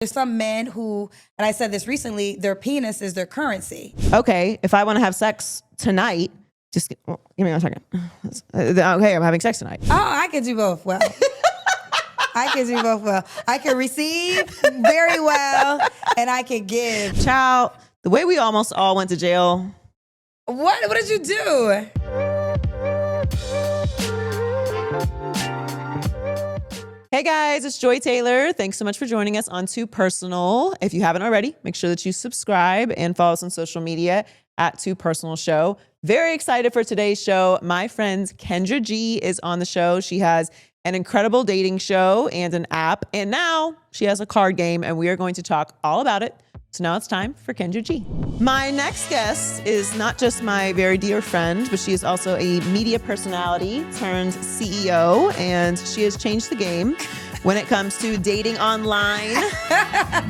There's some men who, and I said this recently, their penis is their currency. Okay, if I want to have sex tonight, just give me 1 second. Okay, I'm having sex tonight. Oh, I can do both well. I can do both well. I can receive very well, and I can give. Child, the way we almost all went to jail. What? What did you do? Hey guys, it's Joy Taylor. Thanks so much for joining us on Too Personal. If you haven't already, make sure that you subscribe and follow us on social media at Too Personal Show. Very excited for today's show. My friend Kendra G is on the show. She has an incredible dating show and an app, and now she has a card game, and we are going to talk all about it. So now it's time for Kendra G. My next guest is not just my very dear friend, but she is also a media personality turned CEO, and she has changed the game when it comes to dating online.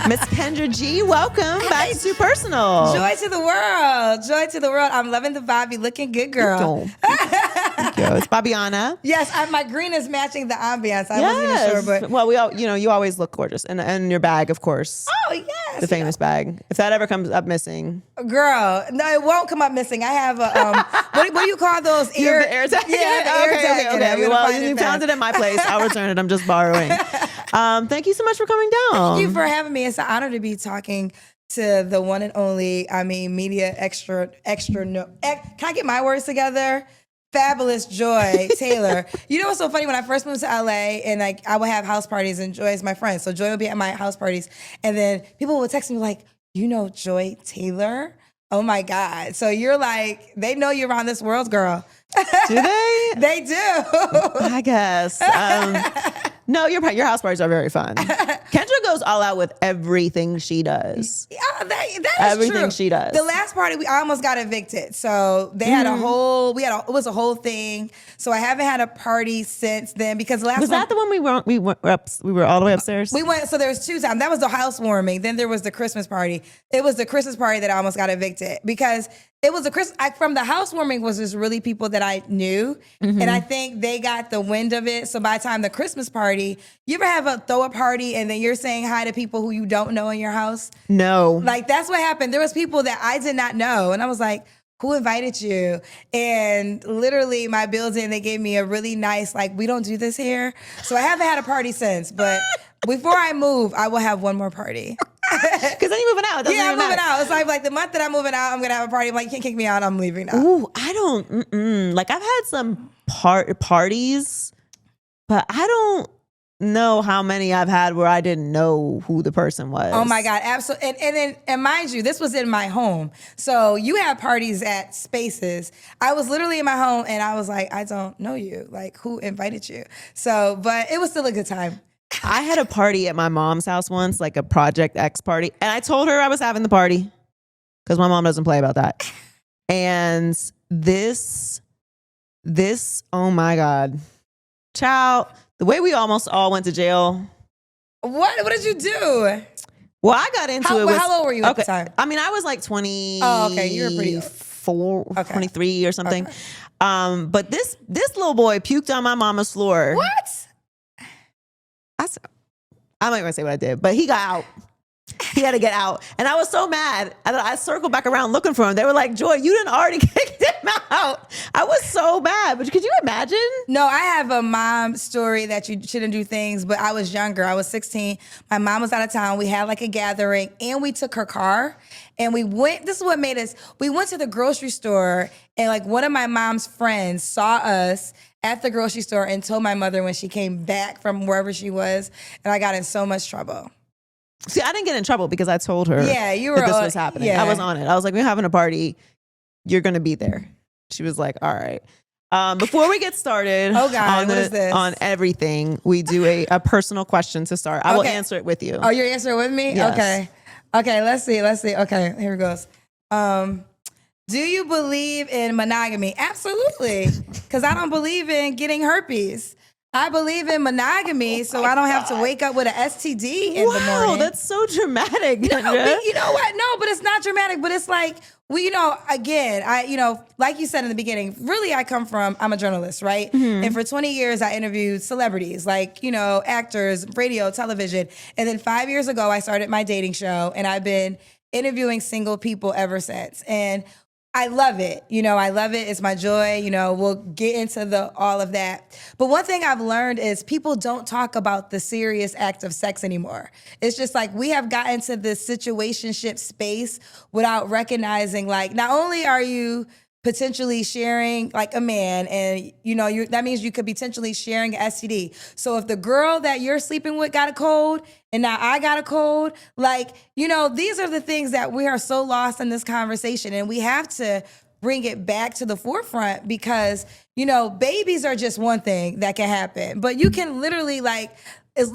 Miss Kendra G, welcome back to Too Personal. Joy to the world. Joy to the world. I'm loving the vibe. You're looking good, girl. Thank you. It's Babiana. Yes, my green is matching the ambiance. I wasn't even sure, but well, we all, you always look gorgeous, and your bag, of course. Oh yes, the famous bag. If that ever comes up missing, girl, no, it won't come up missing. I have a what do you call those? You have the air tag. Yeah, okay. Well, you found it at my place. I'll return it. I'm just borrowing. Thank you so much for coming down. Thank you for having me. It's an honor to be talking to the one and only, media extra. Can I get my words together? Fabulous Joy Taylor. You know what's so funny? When I first moved to LA, and I would have house parties, and Joy is my friend, so Joy would be at my house parties, and then people would text me like, "You know Joy Taylor? Oh my God!" So you're like, they know you're around this world, girl. Do they? They do. I guess. No, your house parties are very fun. Kendra goes all out with everything she does. Yeah, that is everything true. she does. The last party, we almost got evicted. So they had it was a whole thing. So I haven't had a party since then because the last was that the one we were all the way upstairs? We went, so there was 2 times. That was the housewarming. Then there was the Christmas party. It was the Christmas party that I almost got evicted because it was from the housewarming was just really people that I knew. Mm-hmm. And I think they got the wind of it. So by the time the Christmas party, you ever have a throw a party and then you're saying hi to people who you don't know in your house? No. Like that's what happened. There was people that I did not know. And I was like, who invited you? And literally my building, they gave me a really nice, like, we don't do this here. So I haven't had a party since, but before I move, I will have one more party. Because then you're moving out. Yeah, I'm moving out. It's like the month that I'm moving out, I'm going to have a party. I'm like, you can't kick me out. I'm leaving now. Ooh, I don't, like I've had some parties, but I don't know how many I've had where I didn't know who the person was. Oh my God, absolutely. And mind you, this was in my home. So you have parties at spaces. I was literally in my home and I was like, I don't know you. Like, who invited you? So, but it was still a good time. I had a party at my mom's house once, like a Project X party. And I told her I was having the party because my mom doesn't play about that. And this, oh my God, child, the way we almost all went to jail. What did you do? Well, I got into it. How old were you at the time? I mean, I was like 20. Oh, okay. You were pretty old. 23 or something. Okay. But this little boy puked on my mama's floor. What? I'm not even gonna say what I did, but he got out. He had to get out. And I was so mad. I circled back around looking for him. They were like, Joy, you didn't already kick him out. I was so mad. But could you imagine? No, I have a mom story that you shouldn't do things, but I was younger. I was 16. My mom was out of town. We had like a gathering and we took her car and we went, this is what made us, we went to the grocery store and like one of my mom's friends saw us at the grocery store and told my mother when she came back from wherever she was, and I got in so much trouble. See, I didn't get in trouble because I told her you were, that this was happening. Yeah. I was on it. I was like, we're having a party. You're going to be there. She was like, all right. Before we get started oh God, what is this? On everything, we do a personal question to start. I will answer it with you. Oh, you're answering with me? Yes. Okay, let's see. Okay, here it goes. Do you believe in monogamy? Absolutely. Because I don't believe in getting herpes. I believe in monogamy, so I don't have to wake up with an STD in the morning. Wow, that's so dramatic, Kendra. You know what? No, but it's not dramatic. But it's like, again, like you said in the beginning, really I'm a journalist, right? Mm-hmm. And for 20 years, I interviewed celebrities, like, actors, radio, television. And then 5 years ago, I started my dating show, and I've been interviewing single people ever since. And I love it. I love it. It's my joy. We'll get into all of that. But one thing I've learned is people don't talk about the serious act of sex anymore. It's just like we have gotten to this situationship space without recognizing, like, not only are you potentially sharing like a man, and that means you could be potentially sharing an STD. So if the girl that you're sleeping with got a cold and now I got a cold, like, these are the things that we are so lost in this conversation, and we have to bring it back to the forefront because, babies are just one thing that can happen, but you can literally, like, as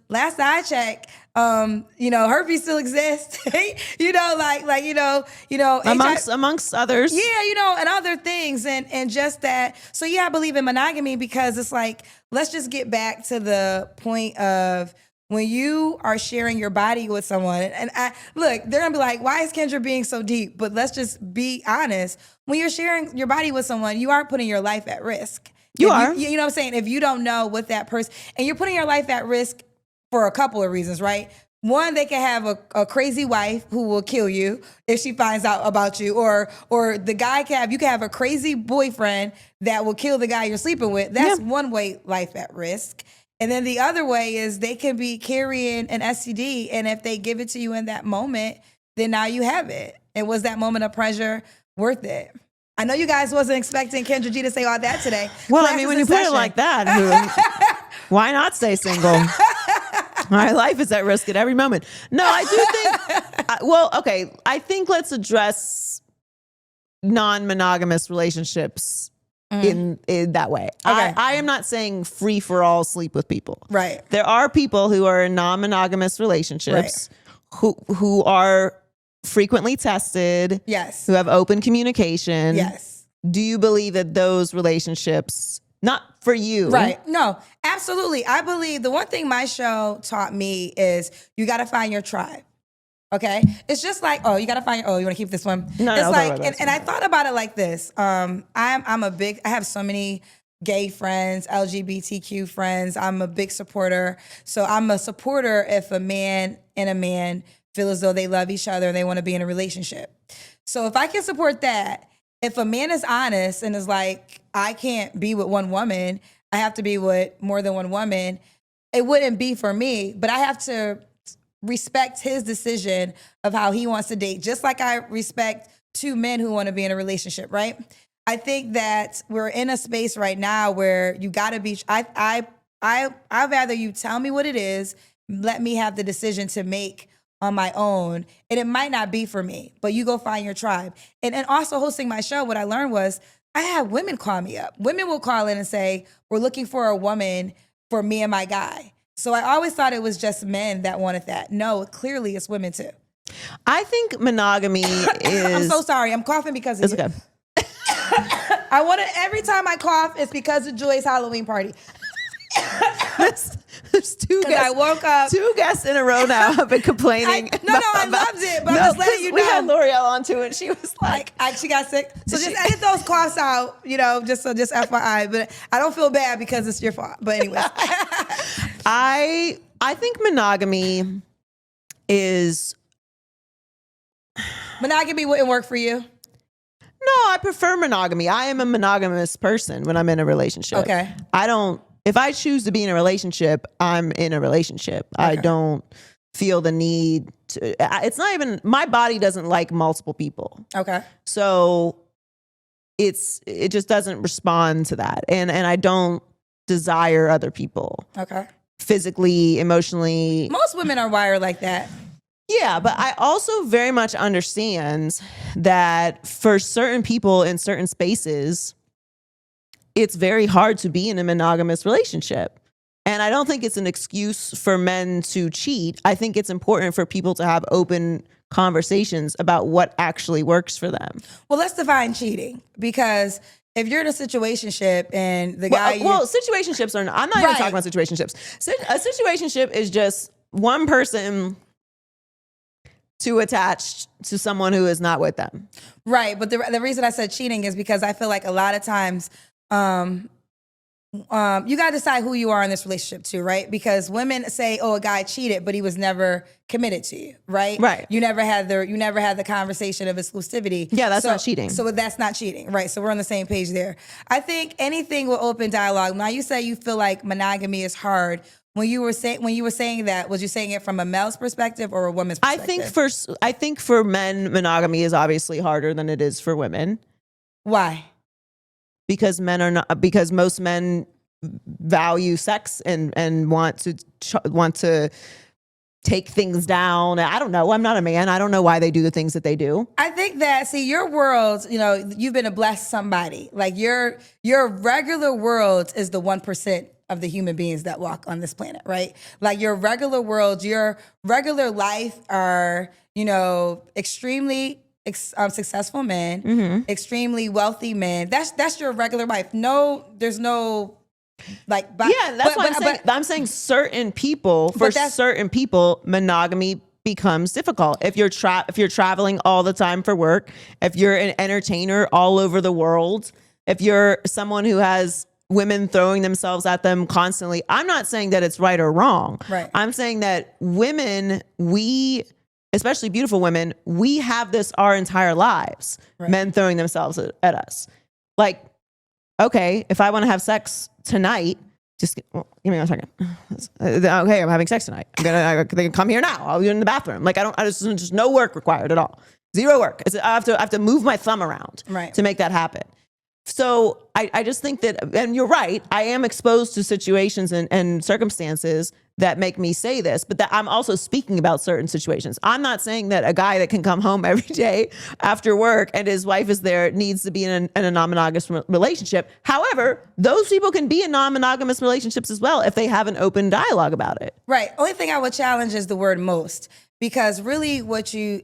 last I checked, herpes still exists. Amongst others. Yeah, and other things, and just that. So yeah, I believe in monogamy because it's like, let's just get back to the point of when you are sharing your body with someone. And they're gonna be like, why is Kendra being so deep? But let's just be honest. When you're sharing your body with someone, you are putting your life at risk. You know what I'm saying? If you don't know what that person, and you're putting your life at risk for a couple of reasons, right? One, they can have a crazy wife who will kill you if she finds out about you, or the guy you can have a crazy boyfriend that will kill the guy you're sleeping with. That's one way life at risk. And then the other way is they can be carrying an STD, and if they give it to you in that moment, then now you have it. And was that moment of pleasure worth it? I know you guys wasn't expecting Kendra G to say all that today. Well, I mean, when you put it like that, why not stay single? My life is at risk at every moment. No, I do think, I think let's address non-monogamous relationships in that way. Okay. I am not saying free for all sleep with people. Right. There are people who are in non-monogamous relationships who are frequently tested. Yes. Who have open communication. Yes. Do you believe that those relationships, not for you? Right. No, absolutely. I believe the one thing my show taught me is you got to find your tribe. Okay. It's just like, you got to find you want to keep this one? No, it's no, like, and I thought about it like this. I have so many gay friends, LGBTQ friends. I'm a big supporter. So I'm a supporter if a man and a man feel as though they love each other and they want to be in a relationship. So if I can support that, if a man is honest and is like, I can't be with one woman, I have to be with more than one woman, it wouldn't be for me, but I have to respect his decision of how he wants to date, just like I respect two men who want to be in a relationship, right? I think that we're in a space right now where you got to be, I'd rather you tell me what it is, let me have the decision to make on my own, and it might not be for me, but you go find your tribe. And also hosting my show, what I learned was I had women call me up. Women will call in and say, we're looking for a woman for me and my guy. So I always thought it was just men that wanted that. No, clearly it's women too. I think monogamy is... I'm so sorry. I'm coughing because of it's you. okay. Every time I cough, it's because of Joy's Halloween party. There's two guests. I woke up. Two guests in a row now have been complaining. I loved it, but I'm just letting you know. We had L'Oreal on too, and she was like, she got sick. So just edit those coughs out, just FYI. But I don't feel bad because it's your fault. But anyway, I think monogamy wouldn't work for you. No, I prefer monogamy. I am a monogamous person when I'm in a relationship. Okay. If I choose to be in a relationship, I'm in a relationship. Okay. I don't feel the need to, it's not even, my body doesn't like multiple people. Okay. So it just doesn't respond to that. And I don't desire other people. Okay. Physically, emotionally. Most women are wired like that. Yeah, but I also very much understand that for certain people in certain spaces, it's very hard to be in a monogamous relationship. And I don't think it's an excuse for men to cheat. I think it's important for people to have open conversations about what actually works for them. Well, let's define cheating, because if you're in a situationship and the guy, situationships are not, I'm not even Right. talking about situationships. A situationship is just one person too attached to someone who is not with them. right. But the reason I said cheating is because I feel like a lot of times, you got to decide who you are in this relationship too, right? Because women say, "Oh, a guy cheated, but he was never committed to you," right? Right. You never had the conversation of exclusivity. Yeah, that's not cheating. So that's not cheating, right? So we're on the same page there. I think anything with open dialogue. Now you say you feel like monogamy is hard. When you were saying that, was you saying it from a male's perspective or a woman's perspective? I think for men, monogamy is obviously harder than it is for women. Why? Because most men value sex and want to take things down. I don't know. I'm not a man. I don't know why they do the things that they do. I think that, see, your world, you've been a blessed somebody. Like your regular world is the 1% of the human beings that walk on this planet, right? Like your regular world, your regular life are, extremely successful men, extremely wealthy men. That's your regular life. No, there's no that's what I'm saying. I'm saying certain people, certain people, monogamy becomes difficult. If you're traveling all the time for work, if you're an entertainer all over the world, if you're someone who has women throwing themselves at them constantly, I'm not saying that it's right or wrong. Right. I'm saying that women, especially beautiful women, we have this our entire lives. Right. Men throwing themselves at us. Like, okay, if I want to have sex tonight, just give me 1 second. Okay, I'm having sex tonight. They can come here now. I'll be in the bathroom. Like just no work required at all. Zero work. I have to move my thumb around to make that happen. So I just think that, and you're right, I am exposed to situations and circumstances that make me say this, but that I'm also speaking about certain situations. I'm not saying that a guy that can come home every day after work and his wife is there needs to be in a non-monogamous relationship. However, those people can be in non-monogamous relationships as well if they have an open dialogue about it. Right. Only thing I would challenge is the word most, because really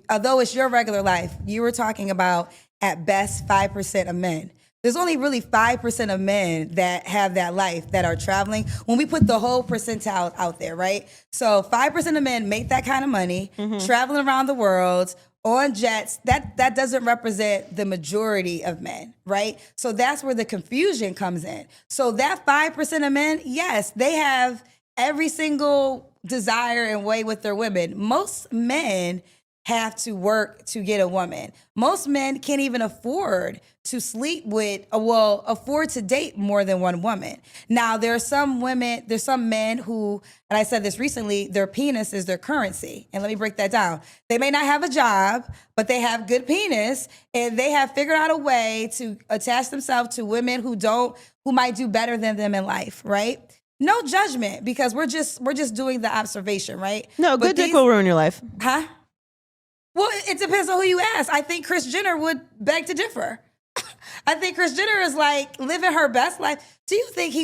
although it's your regular life, you were talking about at best 5% of men. There's only really 5% of men that have that life that are traveling. When we put the whole percentile out there, right? So 5% of men make that kind of money, traveling around the world on jets. That doesn't represent the majority of men, right? So that's where the confusion comes in. So that 5% of men, yes, they have every single desire and way with their women. Most men have to work to get a woman. Most men can't even afford to afford to date more than one woman. Now, there's some men who, and I said this recently, their penis is their currency. And let me break that down. They may not have a job, but they have good penis, and they have figured out a way to attach themselves to women who might do better than them in life, right? No judgment, because we're just doing the observation, right? No, good dick will ruin your life. Huh? Well, it depends on who you ask. I think Kris Jenner would beg to differ. I think Kris Jenner is like living her best life. Do you think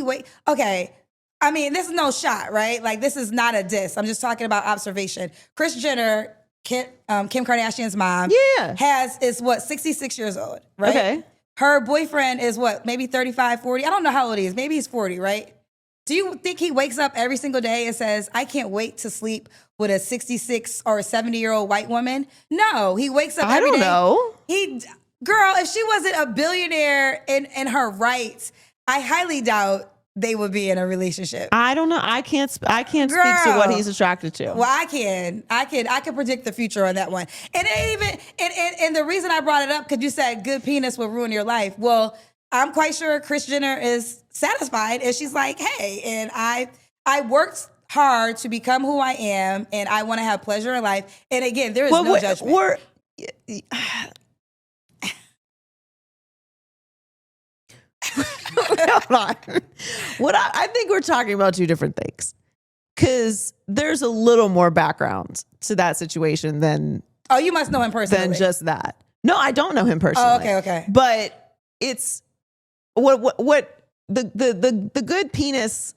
okay, I mean, this is no shot, right? Like, this is not a diss. I'm just talking about observation. Kris Jenner, Kim Kardashian's mom, is 66 years old, right? Okay. Her boyfriend is maybe 35, 40. I don't know how old he is. Maybe he's 40, right? Do you think he wakes up every single day and says, I can't wait to sleep with a 66 or a 70-year-old white woman? No, he wakes up every day. I don't know. Girl, if she wasn't a billionaire in her rights, I highly doubt they would be in a relationship. I don't know. I can't speak to what he's attracted to. Well, I can predict the future on that one. And and the reason I brought it up, because you said good penis will ruin your life. Well, I'm quite sure Kris Jenner is satisfied, and she's like, hey, and I worked hard to become who I am, and I want to have pleasure in life. And again, there is no judgment. Hold on. I think we're talking about two different things, because there's a little more background to that situation than. Oh, you must know him personally. Than just that. No, I don't know him personally. Oh, okay. But it's what the good penis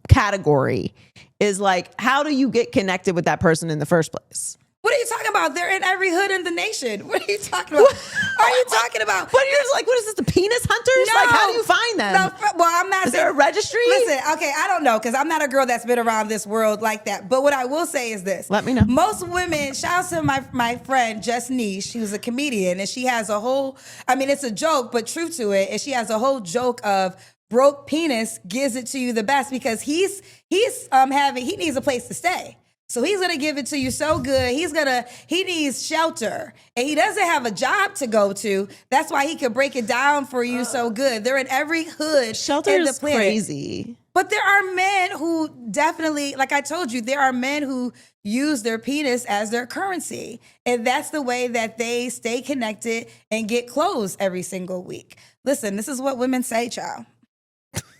category is like. How do you get connected with that person in the first place? What are you talking about? They're in every hood in the nation. What are you talking about? Are you talking about? But you're just like, what is this, the penis hunters? No. Like, how do you find them? No, well, I'm not Is there a registry? Listen, okay, I don't know, because I'm not a girl that's been around this world like that. But what I will say is this. Let me know. Most women, shout out to my friend, Jess Niche. She was a comedian, and she has a whole, I mean, it's a joke, but true to it. And she has a whole joke of broke penis gives it to you the best because he needs a place to stay. So he's gonna give it to you so good. He needs shelter. And he doesn't have a job to go to. That's why he can break it down for you so good. They're in every hood Shelter in the is planet. crazy. But there are men who definitely, like I told you, there are men who use their penis as their currency. And that's the way that they stay connected and get clothes every single week. Listen, this is what women say, child.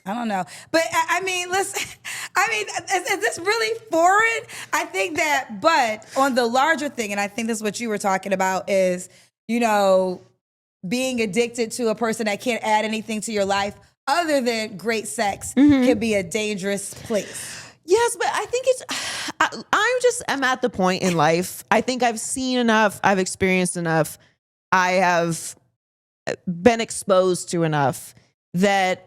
I don't know. But I mean, listen, is this really foreign? I think that, but on the larger thing, and I think this is what you were talking about is, being addicted to a person that can't add anything to your life other than great sex can be a dangerous place. Yes, but I think I'm at the point in life. I think I've seen enough. I've experienced enough. I have been exposed to enough that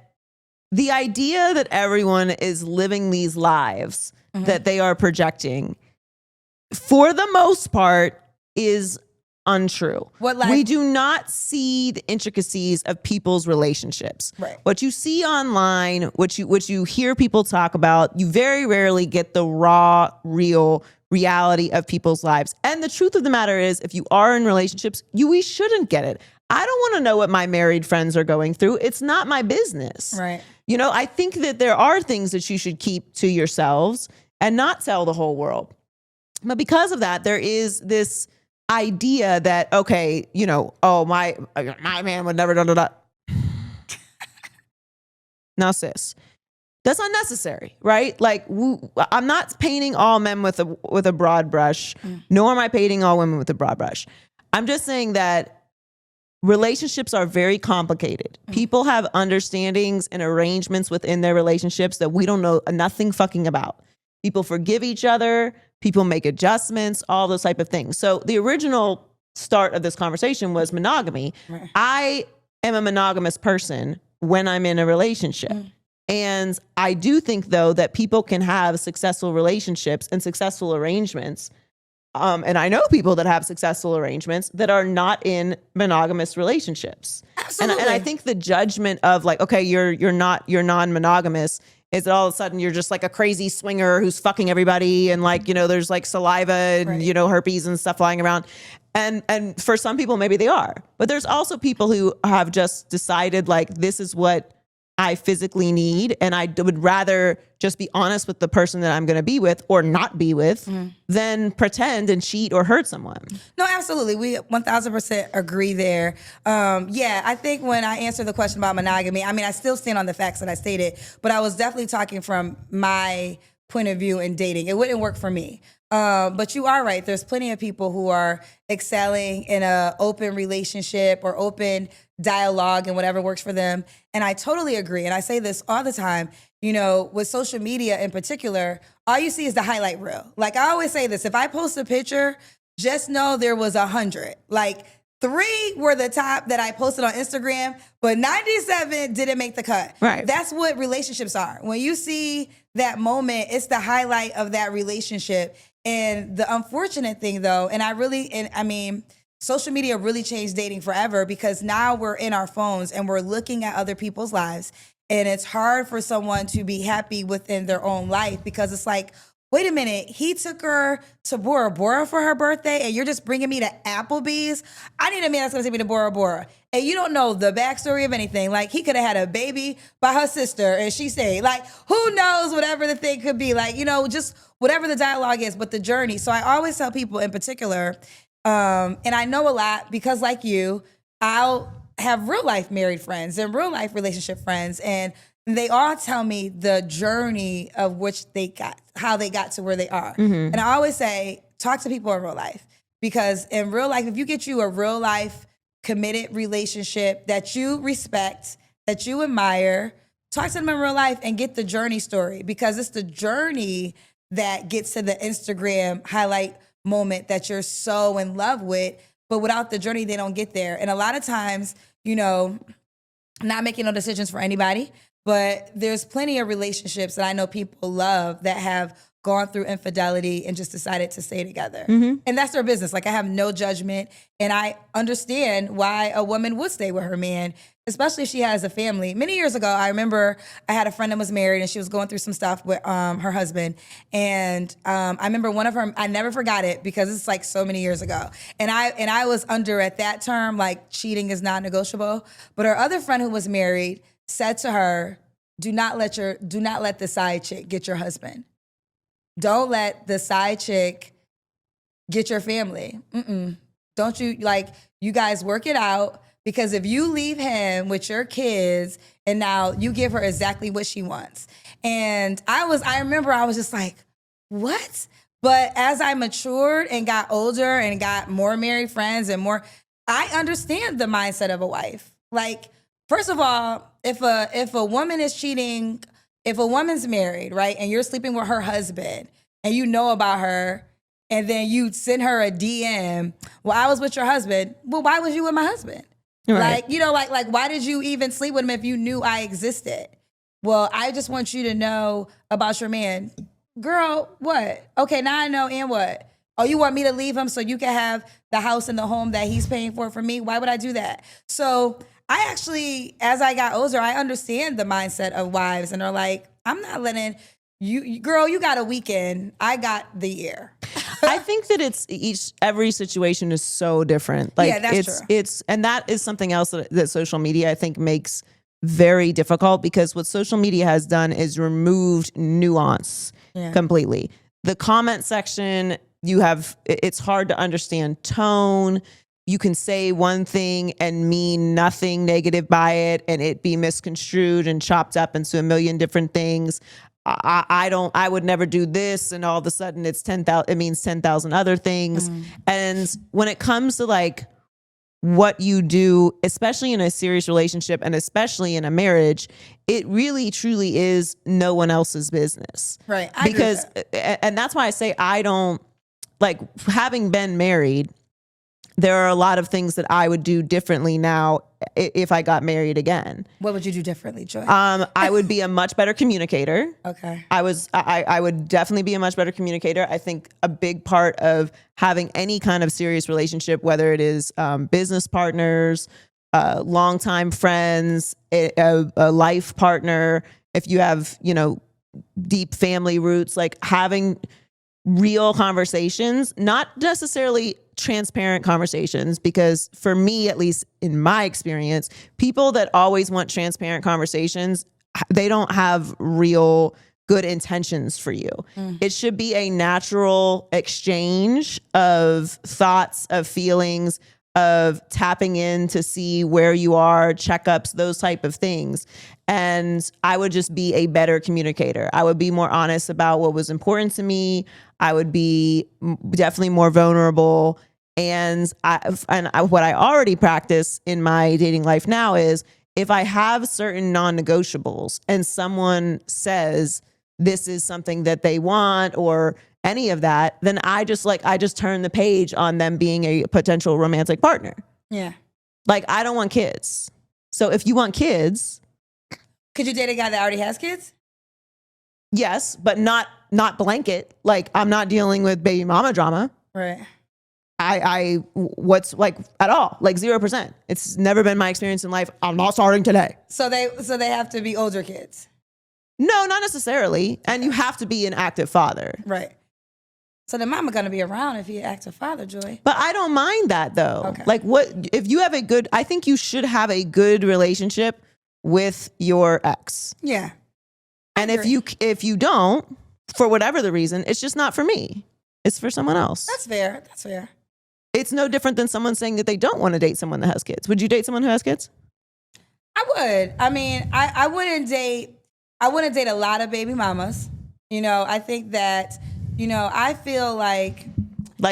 the idea that everyone is living these lives that they are projecting, for the most part, is untrue. What life? We do not see the intricacies of people's relationships. Right. What you see online, what you hear people talk about, you very rarely get the raw, real reality of people's lives. And the truth of the matter is, if you are in relationships, we shouldn't get it. I don't want to know what my married friends are going through. It's not my business. Right. I think that there are things that you should keep to yourselves and not tell the whole world. But because of that, there is this idea that, okay, my man would never da. Now, sis, that's unnecessary, right? Like, I'm not painting all men with a broad brush, nor am I painting all women with a broad brush. I'm just saying that relationships are very complicated. People have understandings and arrangements within their relationships that we don't know nothing fucking about. People forgive each other. People make adjustments, all those type of things. So the original start of this conversation was monogamy. Right. I am a monogamous person when I'm in a relationship. And I do think, though, that people can have successful relationships and successful arrangements. And I know people that have successful arrangements that are not in monogamous relationships. Absolutely. And I think the judgment of like, okay, you're non-monogamous is that all of a sudden you're just like a crazy swinger who's fucking everybody and like, there's like saliva and, right. Herpes and stuff flying around. And for some people, maybe they are. But there's also people who have just decided like, this is what I physically need, and I would rather just be honest with the person that I'm going to be with or not be with than pretend and cheat or hurt someone. No, absolutely. We 1000% agree there. I think when I answered the question about monogamy, I still stand on the facts that I stated, but I was definitely talking from my point of view in dating. It wouldn't work for me. But you are right. There's plenty of people who are excelling in an open relationship or open dialogue and whatever works for them. And I totally agree. And I say this all the time, with social media in particular, all you see is the highlight reel. Like I always say this, if I post a picture, just know there was 100. Like 3 were the top that I posted on Instagram, but 97 didn't make the cut. Right. That's what relationships are. When you see that moment, it's the highlight of that relationship. And the unfortunate thing though, social media really changed dating forever because now we're in our phones and we're looking at other people's lives. And it's hard for someone to be happy within their own life because it's like, wait a minute, he took her to Bora Bora for her birthday and you're just bringing me to Applebee's? I need a man that's gonna take me to Bora Bora. And you don't know the backstory of anything. Like he could have had a baby by her sister and she stayed. Like who knows whatever the thing could be. Like, just whatever the dialogue is, but the journey. So I always tell people in particular, and I know a lot because like you, I'll have real life married friends and real life relationship friends. And they all tell me the journey of which they got, how they got to where they are. And I always say, talk to people in real life. Because in real life, if you get you a real life committed relationship that you respect, that you admire, talk to them in real life and get the journey story. Because it's the journey that gets to the Instagram highlight moment that you're so in love with, but without the journey, they don't get there. And a lot of times, you know, not making no decisions for anybody, but there's plenty of relationships that I know people love that have gone through infidelity and just decided to stay together. And that's their business. Like, I have no judgment, and I understand why a woman would stay with her man, especially if she has a family. Many years ago, I remember I had a friend that was married, and she was going through some stuff with her husband. And I remember one of her, I never forgot it because it's like so many years ago. And I was under at that term, like, cheating is not negotiable. But her other friend who was married said to her, do not let the side chick get your husband. Don't let the side chick get your family. Don't you, like, you guys work it out, because if you leave him with your kids and now you give her exactly what she wants. And I remember I was just like, what? But as I matured and got older and got more married friends and more, I understand the mindset of a wife. Like, first of all, if a woman is cheating, if a woman's married, right, and you're sleeping with her husband and you know about her, and then you send her a DM, well, I was with your husband. Well, why was you with my husband? Right. Like, you know, like why did you even sleep with him if you knew I existed? Well, I just want you to know about your man. Girl, what? Okay, now I know, and what? Oh, you want me to leave him so you can have the house and the home that he's paying for me? Why would I do that? So I actually, as I got older, I understand the mindset of wives, and they're like, I'm not letting you, girl, you got a weekend. I got the year. I think that every situation is so different. Like, yeah, that's true. And that is something else that social media, I think, makes very difficult, because what social media has done is removed nuance completely. The comment section, it's hard to understand tone. You can say one thing and mean nothing negative by it, and it be misconstrued and chopped up into a million different things. I would never do this, and all of a sudden it means 10,000 other things. And when it comes to, like, what you do, especially in a serious relationship and especially in a marriage, it really truly is no one else's business. Right. And that's why I say, I don't, like, having been married, there are a lot of things that I would do differently now if I got married again. What would you do differently, Joy? I would be a much better communicator. Okay. I would definitely be a much better communicator. I think a big part of having any kind of serious relationship, whether it is business partners, longtime friends, a life partner, if you have, you know, deep family roots, like, having real conversations, not necessarily transparent conversations, because for me, at least in my experience, people that always want transparent conversations, they don't have real good intentions for you. It should be a natural exchange of thoughts, of feelings, of tapping in to see where you are, checkups, those type of things. And I would just be a better communicator. I would be more honest about what was important to me. I would be definitely more vulnerable. And what I already practice in my dating life now is, if I have certain non-negotiables and someone says this is something that they want or any of that, then I just turn the page on them being a potential romantic partner. Yeah. Like, I don't want kids. So if you want kids, could you date a guy that already has kids? Yes, but not blanket. Like, I'm not dealing with baby mama drama. Right. What's, like, at all, like, 0%. It's never been my experience in life. I'm not starting today. So they have to be older kids. No, not necessarily. And you have to be an active father. Right. So the mama gonna be around if you're an active father, Joy. But I don't mind that, though. Okay. Like, if you have I think you should have a good relationship with your ex. Yeah. And if you don't, for whatever the reason, it's just not for me. It's for someone else. That's fair. That's fair. It's no different than someone saying that they don't want to date someone that has kids. Would you date someone who has kids? I would. I mean, I wouldn't date a lot of baby mamas. You know, I think that, you know, I feel like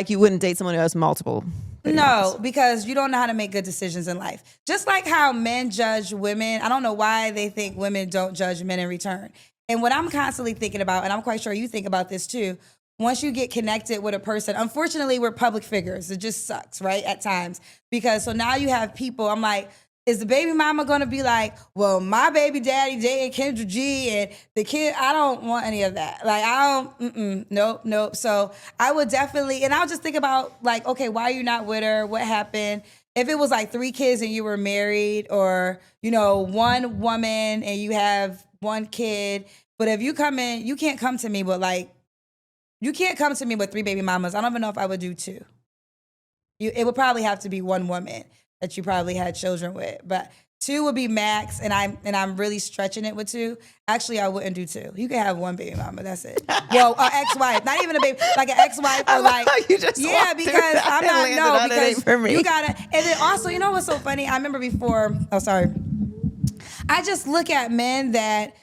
you wouldn't date someone who has multiple baby mamas. Because you don't know how to make good decisions in life. Just like how men judge women, I don't know why they think women don't judge men in return. And what I'm constantly thinking about, and I'm quite sure you think about this too, once you get connected with a person, unfortunately, we're public figures. It just sucks, right? At times. Because so now you have people, I'm like, is the baby mama gonna be like, well, my baby daddy dated Kendra G and the kid, I don't want any of that. Like, I don't, nope. So I would definitely, and I'll just think about like, okay, why are you not with her? What happened? If it was like 3 kids and you were married, or, you know, 1 woman and you have 1 kid, but if you come in, you can't come to me with like, you can't come to me with 3 baby mamas. I don't even know if I would do 2. It would probably have to be 1 woman that you probably had children with, but 2 would be max, and I'm really stretching it with 2. Actually, I wouldn't do 2. You can have 1 baby mama. That's it. Well, ex-wife, not even a baby, like an ex-wife, or like you just because I'm not because for me. you gotta. And then also, you know what's so funny? I remember before. Oh, sorry. I just look at men that,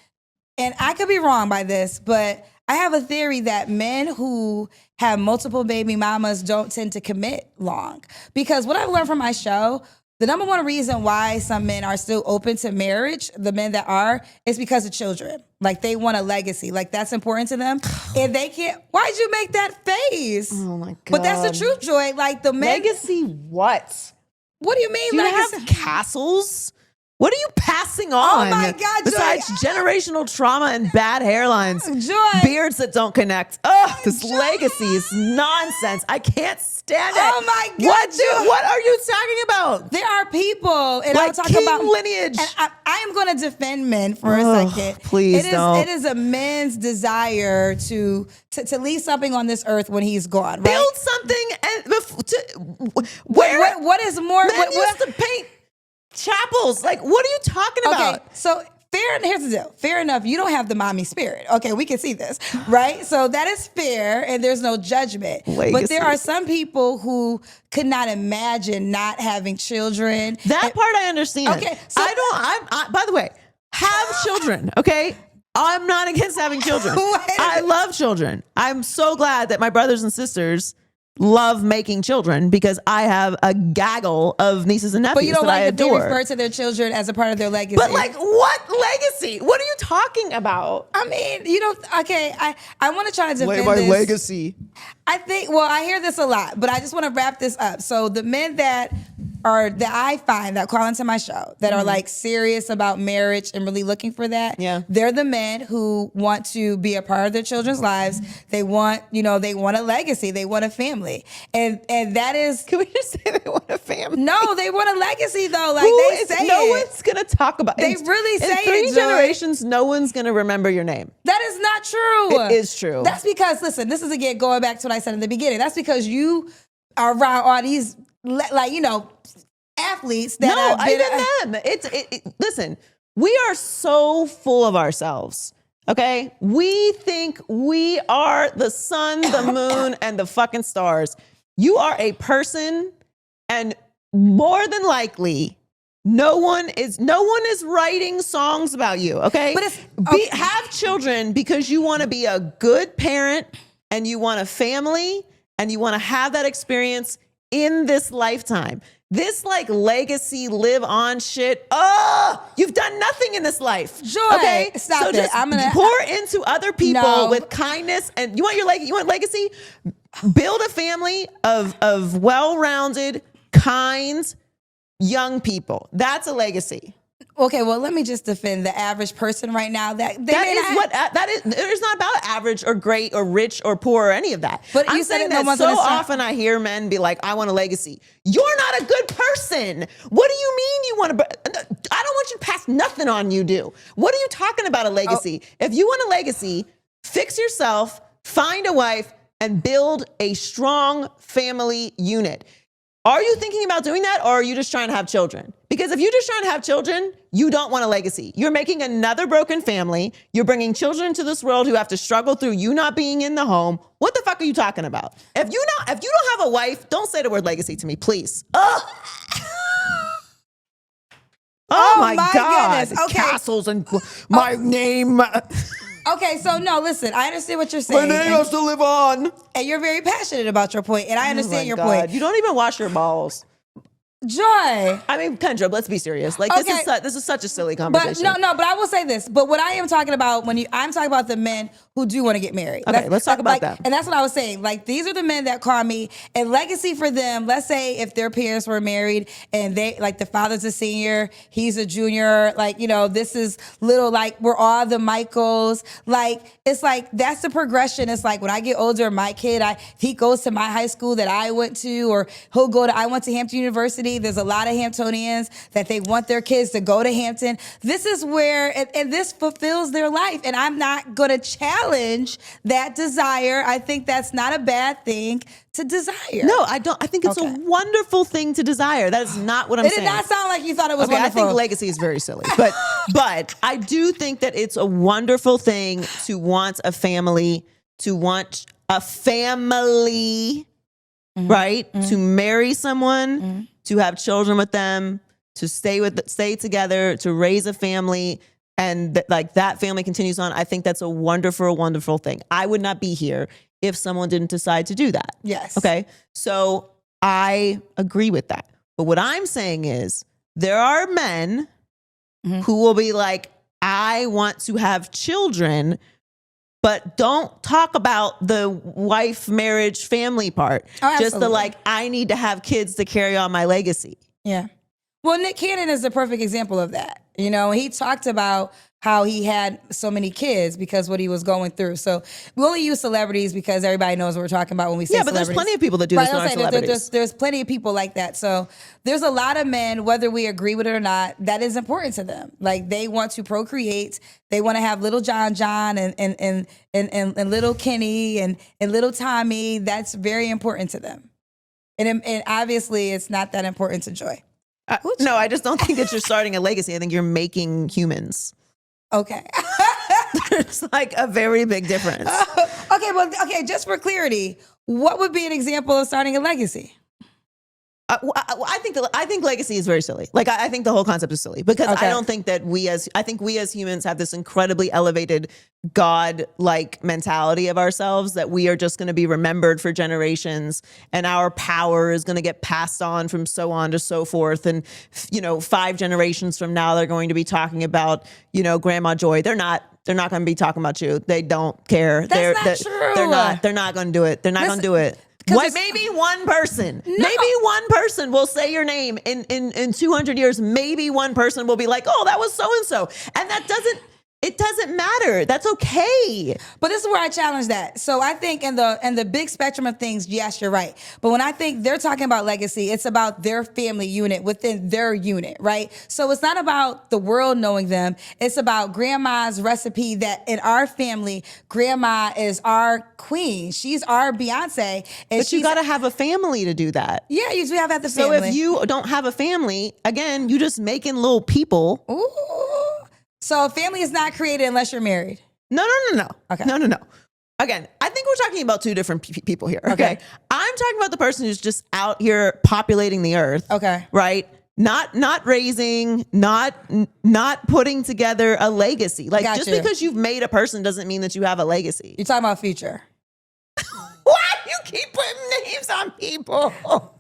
and I could be wrong by this, but I have a theory that men who have multiple baby mamas don't tend to commit long. Because what I've learned from my show, the number one reason why some men are still open to marriage, the men that are, is because of children. Like, they want a legacy. Like, that's important to them. And they can't, why'd you make that face? Oh my God. But that's the truth, Joy. Like, the men. Legacy what? What do you mean, Do you legacy? have castles? What are you passing on? Oh my God, Joy. Besides generational trauma and bad hairlines, Joy. beards that don't connect. Ugh, this legacy is nonsense. I can't stand it. Oh my God, Joy. What are you talking about? There are people, and Like I'll talk king about lineage. And I am going to defend men for a second. Please don't. It is a man's desire to leave something on this earth when he's gone. Right? Build something and where What is more? men used to paint chapels. Like, what are you talking about? Okay, so fair. Here's the deal. Fair enough. You don't have the mommy spirit. Okay, we can see this, right? So that is fair, and there's no judgment. Legacy. But there are some people who could not imagine not having children. That part I understand. Okay, so I by the way, have children, okay? I'm not against having children. I love children. I'm so glad that my brothers and sisters love making children, because I have a gaggle of nieces and nephews But you don't that I like that they adore. refer to their children as a part of their legacy. But like, what legacy? What are you talking about? I mean, you don't. Okay, I want to try to defend this. legacy. I think. Well, I hear this a lot, but I just want to wrap this up. So the men that I find that call into my show that are like serious about marriage and really looking for that. Yeah. They're the men who want to be a part of their children's lives. They want, they want a legacy. They want a family. And that is. Can we just say they want a family? No, they want a legacy though. Like Who they is- say no it. one's gonna talk about. They really say in 3 it, Joy. generations, no one's gonna remember your name. That is not true. It is true. That's because, listen, this is again going back to what I said in the beginning. That's because you are around all these, athletes that No, have been. even them. Listen, we are so full of ourselves. Okay, we think we are the sun, the moon, and the fucking stars. You are a person, and more than likely, no one is writing songs about you. Okay, But it's- have children because you want to be a good parent, and you want a family, and you want to have that experience in this lifetime. This like legacy live on shit. Oh, you've done nothing in this life. Joy, Okay, stop so it. just I'm gonna- pour into other people No. with kindness. And you want legacy? Build a family of well-rounded, kind, young people. That's a legacy. Okay, well, let me just defend the average person right now. That It's not about average or great or rich or poor or any of that. But I'm you said saying it, no that one's so gonna stop- often I hear men be like, I want a legacy. You're not a good person. What do you mean you want to? I don't want you to pass nothing on you, do. What are you talking about a legacy? If you want a legacy, fix yourself, find a wife, and build a strong family unit. Are you thinking about doing that, or are you just trying to have children? Because if you're just trying to have children, you don't want a legacy. You're making another broken family. You're bringing children into this world who have to struggle through you not being in the home. What the fuck are you talking about? If you don't have a wife, don't say the word legacy to me, please. Oh my God. goodness. Okay. Castles and my name. Okay, so no, listen, I understand what you're saying. to live on. And you're very passionate about your point, and I understand your point. You don't even wash your balls. Joy. I mean, Kendra, let's be serious. Like Okay. this is such a silly But conversation. but I will say this. But what I am talking about I'm talking about the men who do want to get married. Okay, let's talk about that. And that's what I was saying. Like, these are the men that call me, and legacy for them. Let's say if their parents were married and they, like, the father's a senior, he's a junior. Like, this is little, like, we're all the Michaels. Like, it's like, that's the progression. It's like, when I get older, my kid, he goes to my high school that I went to, or I went to Hampton University. There's a lot of Hamptonians that they want their kids to go to Hampton. This is where, and this fulfills their life. And I'm not going to challenge that desire. I think that's not a bad thing to desire. No, I don't. I think it's a wonderful thing to desire. That is not what I'm saying. It did not sound like you thought it was wonderful. I think legacy is very silly, but I do think that it's a wonderful thing to want a family, right? Mm-hmm. To marry someone, to have children with them, to stay together, to raise a family, and that family continues on. I think that's a wonderful, wonderful thing. I would not be here if someone didn't decide to do that. Yes. Okay. So I agree with that. But what I'm saying is there are men who will be like, I want to have children, but don't talk about the wife, marriage, family part. Oh, just I need to have kids to carry on my legacy. Yeah. Well, Nick Cannon is the perfect example of that. He talked about how he had so many kids because what he was going through. So we only use celebrities because everybody knows what we're talking about when we say celebrities. Yeah, but there's plenty of people that do this with our celebrities. There's plenty of people like that. So there's a lot of men, whether we agree with it or not, that is important to them. Like, they want to procreate. They want to have little John and little Kenny and little Tommy. That's very important to them. And obviously it's not that important to Joy. No, I just don't think that you're starting a legacy. I think you're making humans. Okay. There's like a very big difference. Okay, just for clarity, what would be an example of starting a legacy? I think legacy is very silly. Like, I think the whole concept is silly because I don't think that we as humans have this incredibly elevated God-like mentality of ourselves that we are just going to be remembered for generations and our power is going to get passed on from so on to so forth. And, 5 generations from now, they're going to be talking about, Grandma Joy. They're not going to be talking about you. They don't care. That's not true. They're not going to do it. They're not going to do it. Maybe one person will say your name in 200 years. Maybe one person will be like, oh, that was so-and-so. And it doesn't matter. That's okay. But this is where I challenge that. So I think in the big spectrum of things, yes, you're right. But when I think they're talking about legacy, it's about their family unit within their unit, right? So it's not about the world knowing them. It's about grandma's recipe that in our family, grandma is our queen. She's our Beyonce. But you got to have a family to do that. Yeah, you do have the family. So if you don't have a family, again, you just making little people. Ooh. So a family is not created unless you're married. No. Okay. No. Again, I think we're talking about two different people here. Okay. I'm talking about the person who's just out here populating the earth. Okay. Right. Not raising, not putting together a legacy. Like, just because you've made a person doesn't mean that you have a legacy. You're talking about future. Why you keep putting names on people?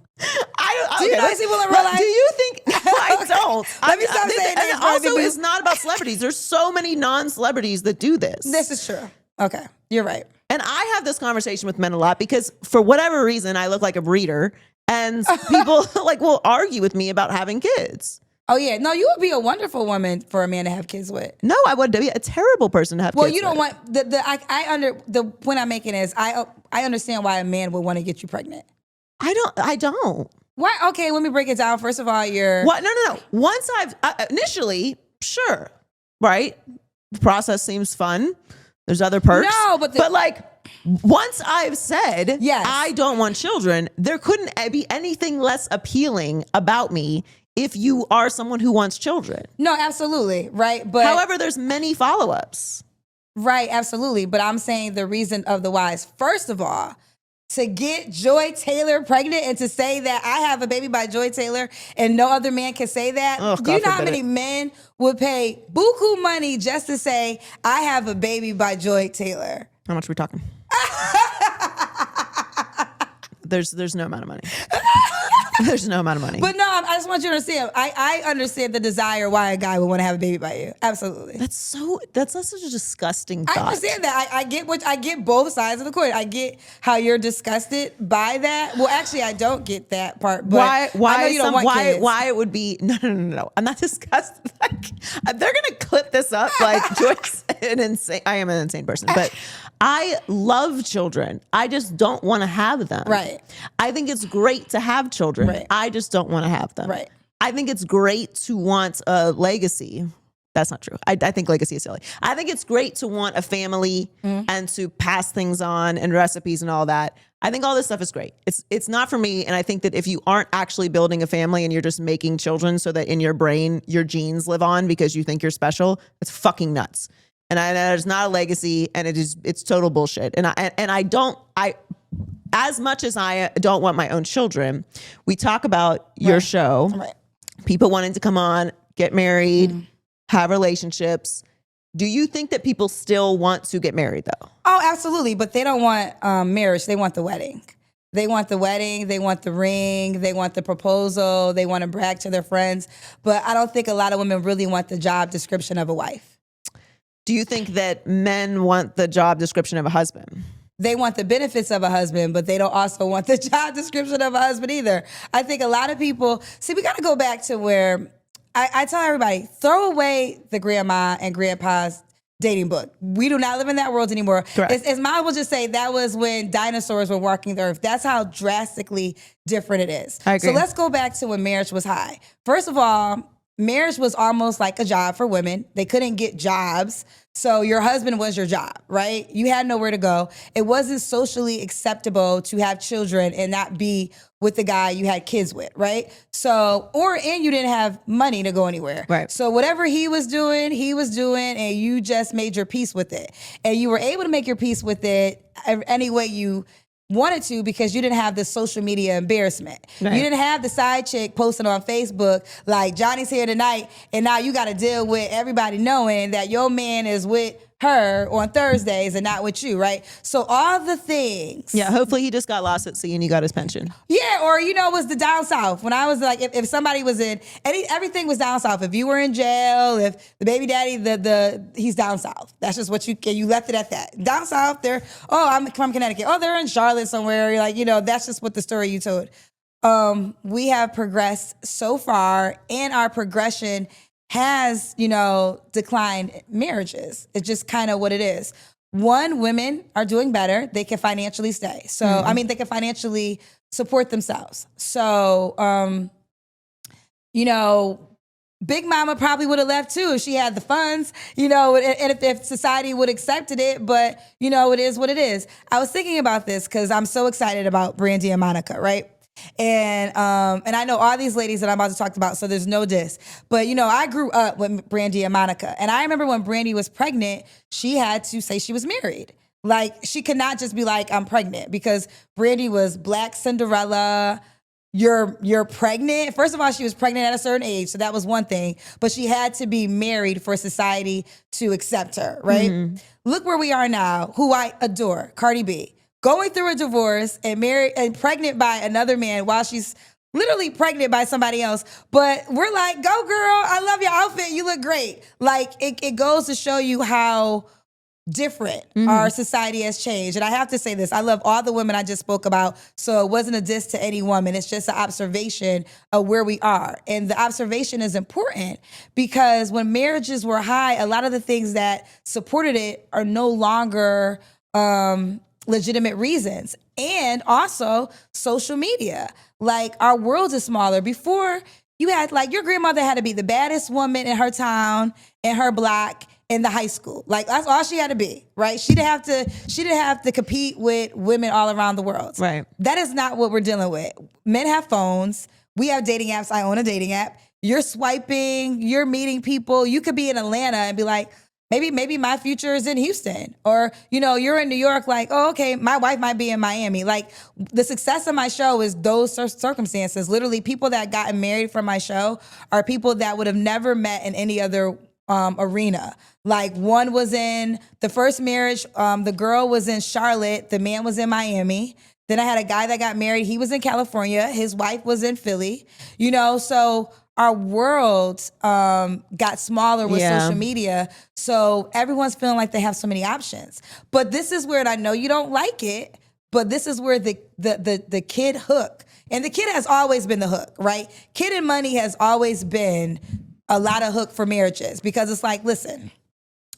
Do you know these people in real life? Do you think I don't? Let me stop saying names. And also, it's not about celebrities. There's so many non-celebrities that do this. This is true. Okay, you're right. And I have this conversation with men a lot because for whatever reason, I look like a breeder, and people will argue with me about having kids. Oh yeah, no, you would be a wonderful woman for a man to have kids with. No, I would be a terrible person to have kids with. Well, you don't want the point I'm making is I understand why a man would want to get you pregnant. I don't. Why? Okay, let me break it down. First of all, What? No. Once I've initially, sure, right? The process seems fun. There's other perks. No, but once I've said, yes, I don't want children, there couldn't be anything less appealing about me if you are someone who wants children. No, absolutely, right? But however, there's many follow-ups. Right, absolutely. But I'm saying the reason of the why is, first of all, to get Joy Taylor pregnant and to say that I have a baby by Joy Taylor and no other man can say that. Oh, do you know how many men would pay buku money just to say I have a baby by Joy Taylor? How much are we talking? There's no amount of money. There's no amount of money. But no, I just want you to understand. I understand the desire why a guy would want to have a baby by you. Absolutely. That's such a disgusting thought. I understand that. I get both sides of the coin. I get how you're disgusted by that. Well, actually, I don't get that part. But I know you don't want kids. Why it would be no. I'm not disgusted. Like, they're gonna clip this up like Joyce. I am an insane person, but I love children. I just don't want to have them. Right. I think it's great to have children. Right. I just don't want to have them. Right. I think it's great to want a legacy. That's not true. I think legacy is silly. I think it's great to want a family and to pass things on and recipes and all that. I think all this stuff is great. It's not for me. And I think that if you aren't actually building a family and you're just making children so that in your brain your genes live on because you think you're special, it's fucking nuts. And it's not a legacy, and it's total bullshit. And I as much as I don't want my own children, we talk about your show, people wanting to come on, get married, have relationships. Do you think that people still want to get married though? Oh, absolutely. But they don't want marriage. They want the wedding. They want the wedding. They want the ring. They want the proposal. They want to brag to their friends. But I don't think a lot of women really want the job description of a wife. Do you think that men want the job description of a husband? They want the benefits of a husband, but they don't also want the job description of a husband either. I think a lot of people, we got to go back to where I tell everybody, throw away the grandma and grandpa's dating book. We do not live in that world anymore. As Miles will just say, that was when dinosaurs were walking the earth. That's how drastically different it is. I agree. So let's go back to when marriage was high. First of all, marriage was almost like a job for women. They couldn't get jobs. So your husband was your job, right? You had nowhere to go. It wasn't socially acceptable to have children and not be with the guy you had kids with, right? So, and you didn't have money to go anywhere. Right. So whatever he was doing, and you just made your peace with it. And you were able to make your peace with it any way you wanted to because you didn't have the social media embarrassment. Right. You didn't have the side chick posting on Facebook like Johnny's here tonight and now you got to deal with everybody knowing that your man is with her on Thursdays and not with you, right? So all the things. Yeah, hopefully he just got lost at sea and he got his pension. Yeah, or it was the down south. When I was like, if somebody was in, everything was down south. If you were in jail, if the baby daddy, he's down south. That's just what you left it at that. Down south, I'm from Connecticut. Oh, they're in Charlotte somewhere. You're like, that's just what the story you told. We have progressed so far, and our progression has, declined marriages. It's just kind of what it is. Women are doing better. They can financially stay. So, they can financially support themselves. So, Big Mama probably would have left too if she had the funds, and if society would have accepted it, but, it is what it is. I was thinking about this because I'm so excited about Brandy and Monica, right? And I know all these ladies that I'm about to talk about, so there's no diss. But, I grew up with Brandy and Monica. And I remember when Brandy was pregnant, she had to say she was married. Like, she could not just be like, I'm pregnant, because Brandy was Black Cinderella. You're pregnant. First of all, she was pregnant at a certain age, so that was one thing. But she had to be married for society to accept her, right? Mm-hmm. Look where we are now, who I adore, Cardi B. Going through a divorce and married and pregnant by another man while she's literally pregnant by somebody else. But we're like, go girl, I love your outfit. You look great. Like, it goes to show you how different our society has changed. And I have to say this, I love all the women I just spoke about. So it wasn't a diss to any woman. It's just an observation of where we are. And the observation is important because when marriages were high, a lot of the things that supported it are no longer legitimate reasons. And also social media. Like, our world is smaller. Before, you had, like, your grandmother had to be the baddest woman in her town, in her block, in the high school. Like, that's all she had to be, right? She didn't have to compete with women all around the world. Right. That is not what we're dealing with. Men have phones. We have dating apps. I own a dating app. You're swiping, you're meeting people. You could be in Atlanta and be like, maybe my future is in Houston. Or, you're in New York, like, oh, okay, my wife might be in Miami. Like, the success of my show is those circumstances. Literally, people that gotten married from my show are people that would have never met in any other arena. Like, one was in the first marriage, the girl was in Charlotte, the man was in Miami. Then I had a guy that got married. He was in California. His wife was in Philly. So our world got smaller with social media. So everyone's feeling like they have so many options. But this is where, and I know you don't like it, but this is where the kid hook, and the kid has always been the hook, right? Kid and money has always been a lot of hook for marriages, because it's like, listen,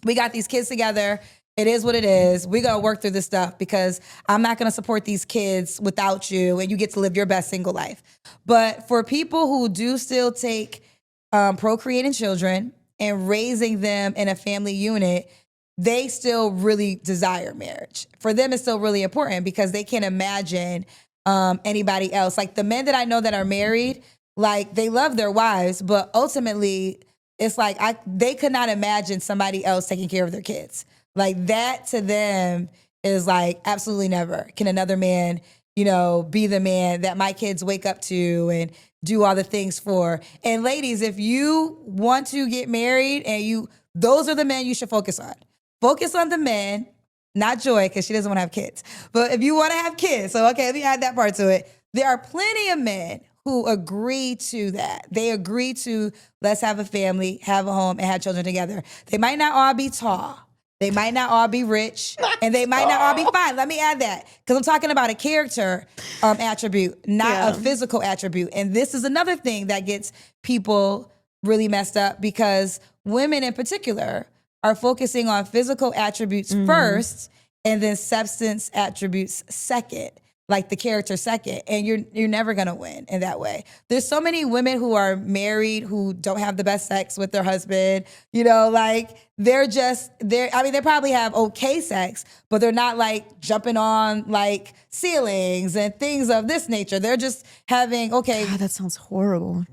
we got these kids together. It is what it is. We got to work through this stuff, because I'm not going to support these kids without you, and you get to live your best single life. But for people who do still take procreating children and raising them in a family unit, they still really desire marriage. For them, it's still really important, because they can't imagine anybody else. Like the men that I know that are married, like they love their wives, but ultimately it's like they could not imagine somebody else taking care of their kids. Like that to them is like, absolutely never can another man, be the man that my kids wake up to and do all the things for. And ladies, if you want to get married and those are the men you should focus on. Focus on the men, not Joy, because she doesn't want to have kids. But if you want to have kids, so okay, let me add that part to it. There are plenty of men who agree to that. They agree to, let's have a family, have a home, and have children together. They might not all be tall. They might not all be rich, and they might not all be fine. Let me add that, because I'm talking about a character attribute, not a physical attribute. And this is another thing that gets people really messed up, because women in particular are focusing on physical attributes first, and then substance attributes second, like the character second. And you're never gonna win in that way. There's so many women who are married who don't have the best sex with their husband. Like they probably have okay sex, but they're not like jumping on like ceilings and things of this nature. They're just having, okay. God, that sounds horrible.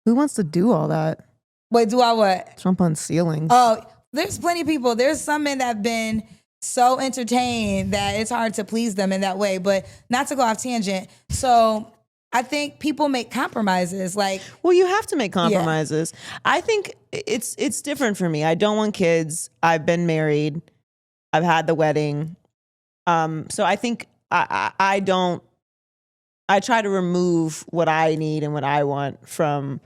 Who wants to do all that? Wait, do I what? Jump on ceilings. Oh, there's plenty of people. There's some men that have been so entertained that it's hard to please them in that way. But not to go off tangent. So I think people make compromises. Well, you have to make compromises. Yeah. I think it's different for me. I don't want kids. I've been married. I've had the wedding. So I think I try to remove what I need and what I want from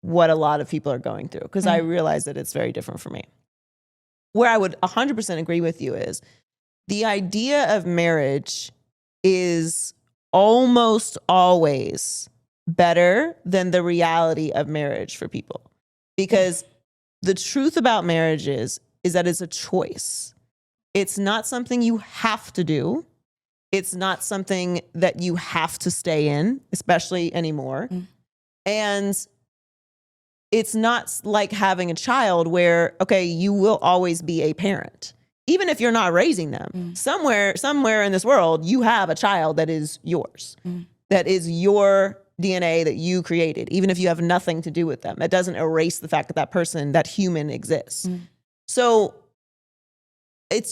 what a lot of people are going through, because I realize that it's very different for me. Where I would 100% agree with you is the idea of marriage is almost always better than the reality of marriage for people. Because the truth about marriage is that it's a choice. It's not something you have to do. It's not something that you have to stay in, especially anymore. And it's not like having a child where, okay, you will always be a parent. Even if you're not raising them, somewhere in this world, you have a child that is yours, that is your DNA that you created, even if you have nothing to do with them. It doesn't erase the fact that that person, that human exists. So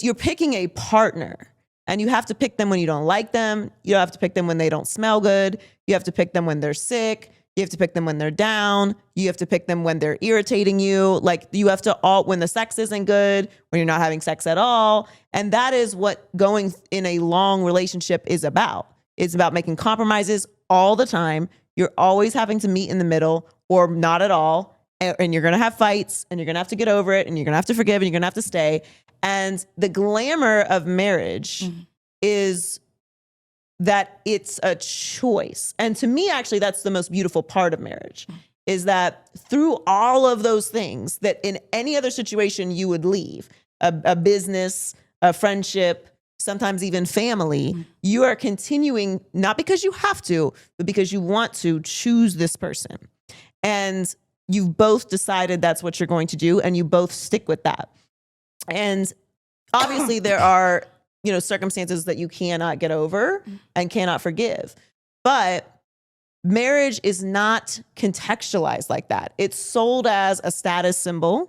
you're picking a partner, and you have to pick them when you don't like them. You have to pick them when they don't smell good. You have to pick them when they're sick. You have to pick them when they're down. You have to pick them when they're irritating you. Like you have to when the sex isn't good, when you're not having sex at all. And that is what going in a long relationship is about. It's about making compromises all the time. You're always having to meet in the middle or not at all. And you're going to have fights, and you're going to have to get over it, and you're going to have to forgive, and you're going to have to stay. And the glamour of marriage is that it's a choice. And to me, actually, that's the most beautiful part of marriage, is that through all of those things that in any other situation you would leave, a business, a friendship, sometimes even family, you are continuing, not because you have to, but because you want to choose this person. And you've both decided that's what you're going to do, and you both stick with that. And obviously there are circumstances that you cannot get over and cannot forgive. But marriage is not contextualized like that. It's sold as a status symbol.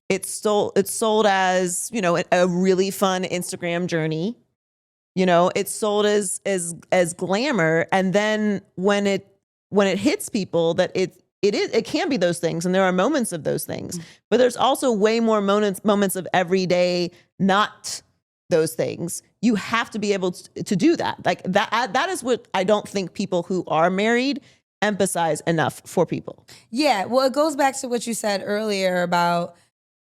It's sold as, a really fun Instagram journey. It's sold as glamour. And then when it hits people that it can be those things, and there are moments of those things, but there's also way more moments of everyday not those things, you have to be able to do that. Like that is what I don't think people who are married emphasize enough for people. Yeah, well, it goes back to what you said earlier about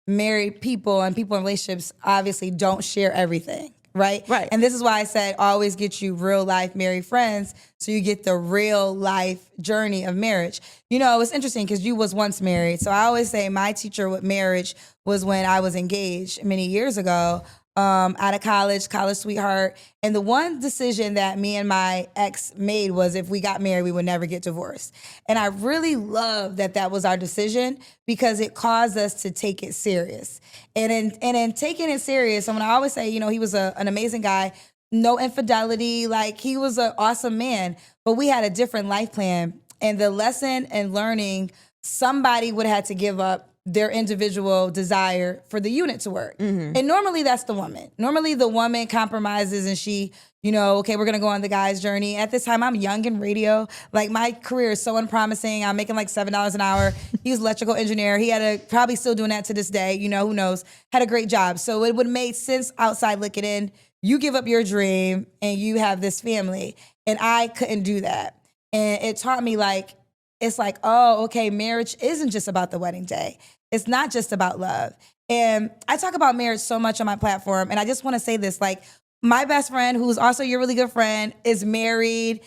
married people and people in relationships obviously don't share everything, right? Right. And this is why I said always get you real life married friends so you get the real life journey of marriage. You know, it's interesting because you was once married. So I always say my teacher with marriage was when I was engaged many years ago. Out of college sweetheart. And the one decision that me and my ex made was if we got married, we would never get divorced. And I really love that that was our decision because it caused us to take it serious. And in taking it serious, and when I always say, you know, he was an amazing guy, no infidelity, like he was an awesome man, but we had a different life plan. And the lesson and learning, somebody would have had to give up their individual desire for the unit to work. Mm-hmm. And normally that's the woman. Normally the woman compromises and she, you know, okay, we're gonna go on the guy's journey. At this time, I'm young in radio. Like my career is so unpromising. I'm making like $7 an hour. He was an electrical engineer. He had probably still doing that to this day, you know, who knows, had a great job. So it would have made sense outside looking in. You give up your dream and you have this family. And I couldn't do that. And it taught me like, it's like, oh, okay, marriage isn't just about the wedding day. It's not just about love. And I talk about marriage so much on my platform. And I just want to say this, like my best friend, who's also your really good friend, is married.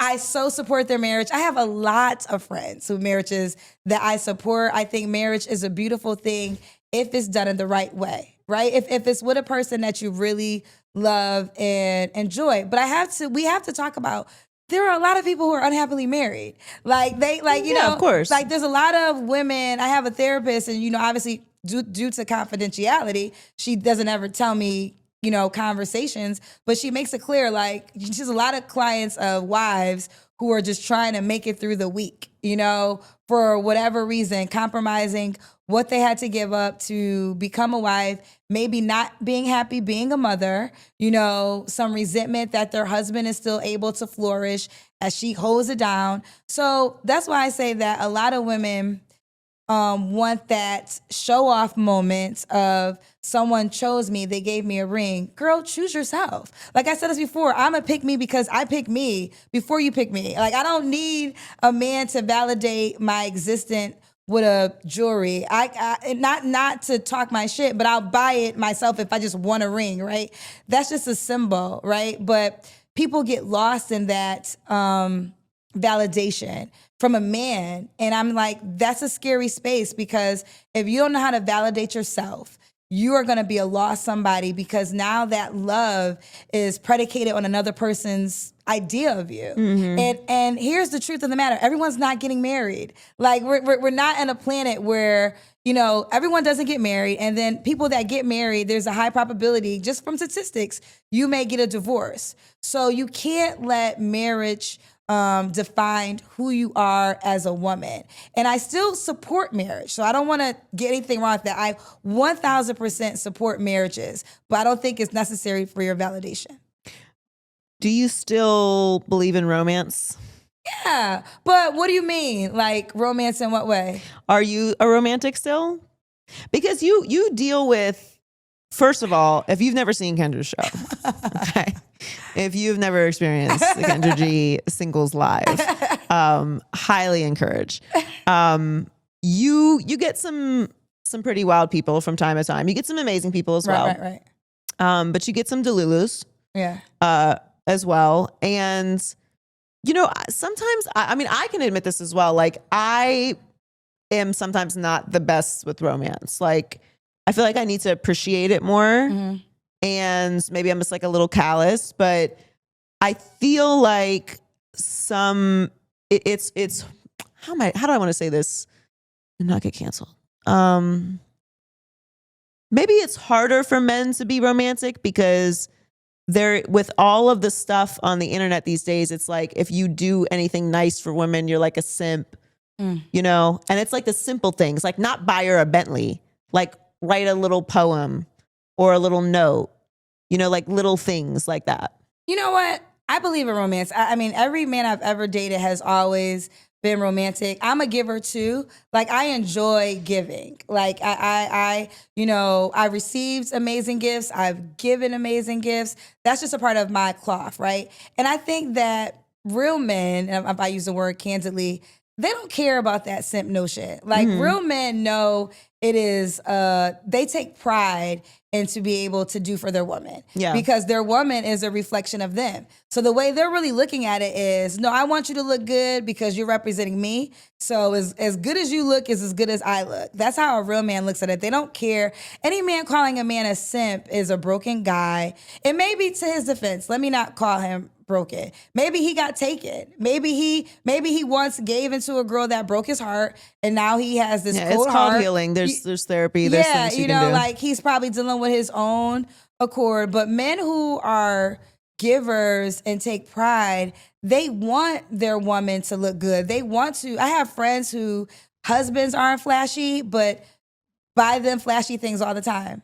I so support their marriage. I have a lot of friends who marriages that I support. I think marriage is a beautiful thing if it's done in the right way, right? If it's with a person that you really love and enjoy. But we have to talk about there are a lot of people who are unhappily married. Like you know, of course. Like there's a lot of women. I have a therapist and, you know, obviously due to confidentiality, she doesn't ever tell me, you know, conversations, but she makes it clear, like she has a lot of clients of wives who are just trying to make it through the week, you know, for whatever reason, compromising what they had to give up to become a wife, maybe not being happy being a mother, you know, some resentment that their husband is still able to flourish as she holds it down. So that's why I say that a lot of women want that show off moment of someone chose me, they gave me a ring. Girl, choose yourself. Like I said this before, I'm a pick me because I pick me before you pick me. Like I don't need a man to validate my existence with a jewelry. I not to talk my shit, but I'll buy it myself if I just want a ring, right? That's just a symbol, right? But people get lost in that validation from a man. And I'm like, that's a scary space because if you don't know how to validate yourself, you are going to be a lost somebody because now that love is predicated on another person's idea of you. Mm-hmm. And here's the truth of the matter. Everyone's not getting married. Like we're not on a planet where, you know, everyone doesn't get married. And then people that get married, there's a high probability, just from statistics, you may get a divorce. So you can't let marriage define who you are as a woman. And I still support marriage. So I don't want to get anything wrong with that. I 1000% support marriages, but I don't think it's necessary for your validation. Do you still believe in romance? Yeah, but what do you mean? Like romance in what way? Are you a romantic still? Because you deal with, first of all, if you've never seen Kendra's show, okay, if you've never experienced the Kendra G singles live, highly encourage. You get some pretty wild people from time to time. You get some amazing people as well. Right. But you get some delulus. Yeah. As well. And, you know, sometimes, I mean, I can admit this as well. Like, I am sometimes not the best with romance. Like, I feel like I need to appreciate it more. Mm-hmm. And maybe I'm just like a little callous, but I feel like it's how do I want to say this and not get canceled? Maybe it's harder for men to be romantic because with all of the stuff on the internet these days, it's like if you do anything nice for women, you're like a simp, you know? And it's like the simple things, like not buy her a Bentley, like write a little poem or a little note, you know, like little things like that. You know what? I believe in romance. I mean, every man I've ever dated has always been romantic. I'm a giver too. Like I enjoy giving. Like I received amazing gifts. I've given amazing gifts. That's just a part of my cloth, right? And I think that real men, and if I use the word candidly, they don't care about that simp notion. Like real men know it is, they take pride in to be able to do for their woman. Yeah. Because their woman is a reflection of them. So the way they're really looking at it is, no, I want you to look good because you're representing me. So as good as you look is as good as I look. That's how a real man looks at it. They don't care. Any man calling a man a simp is a broken guy. It may be to his defense. Let me not call him broken. Maybe he got taken. Maybe he once gave into a girl that broke his heart, and now he has this cold it's called heart. healing. There's therapy. There's things you can do. Like he's probably dealing with his own accord. But men who are givers and take pride, they want their woman to look good. They want to. I have friends who husbands aren't flashy, but buy them flashy things all the time.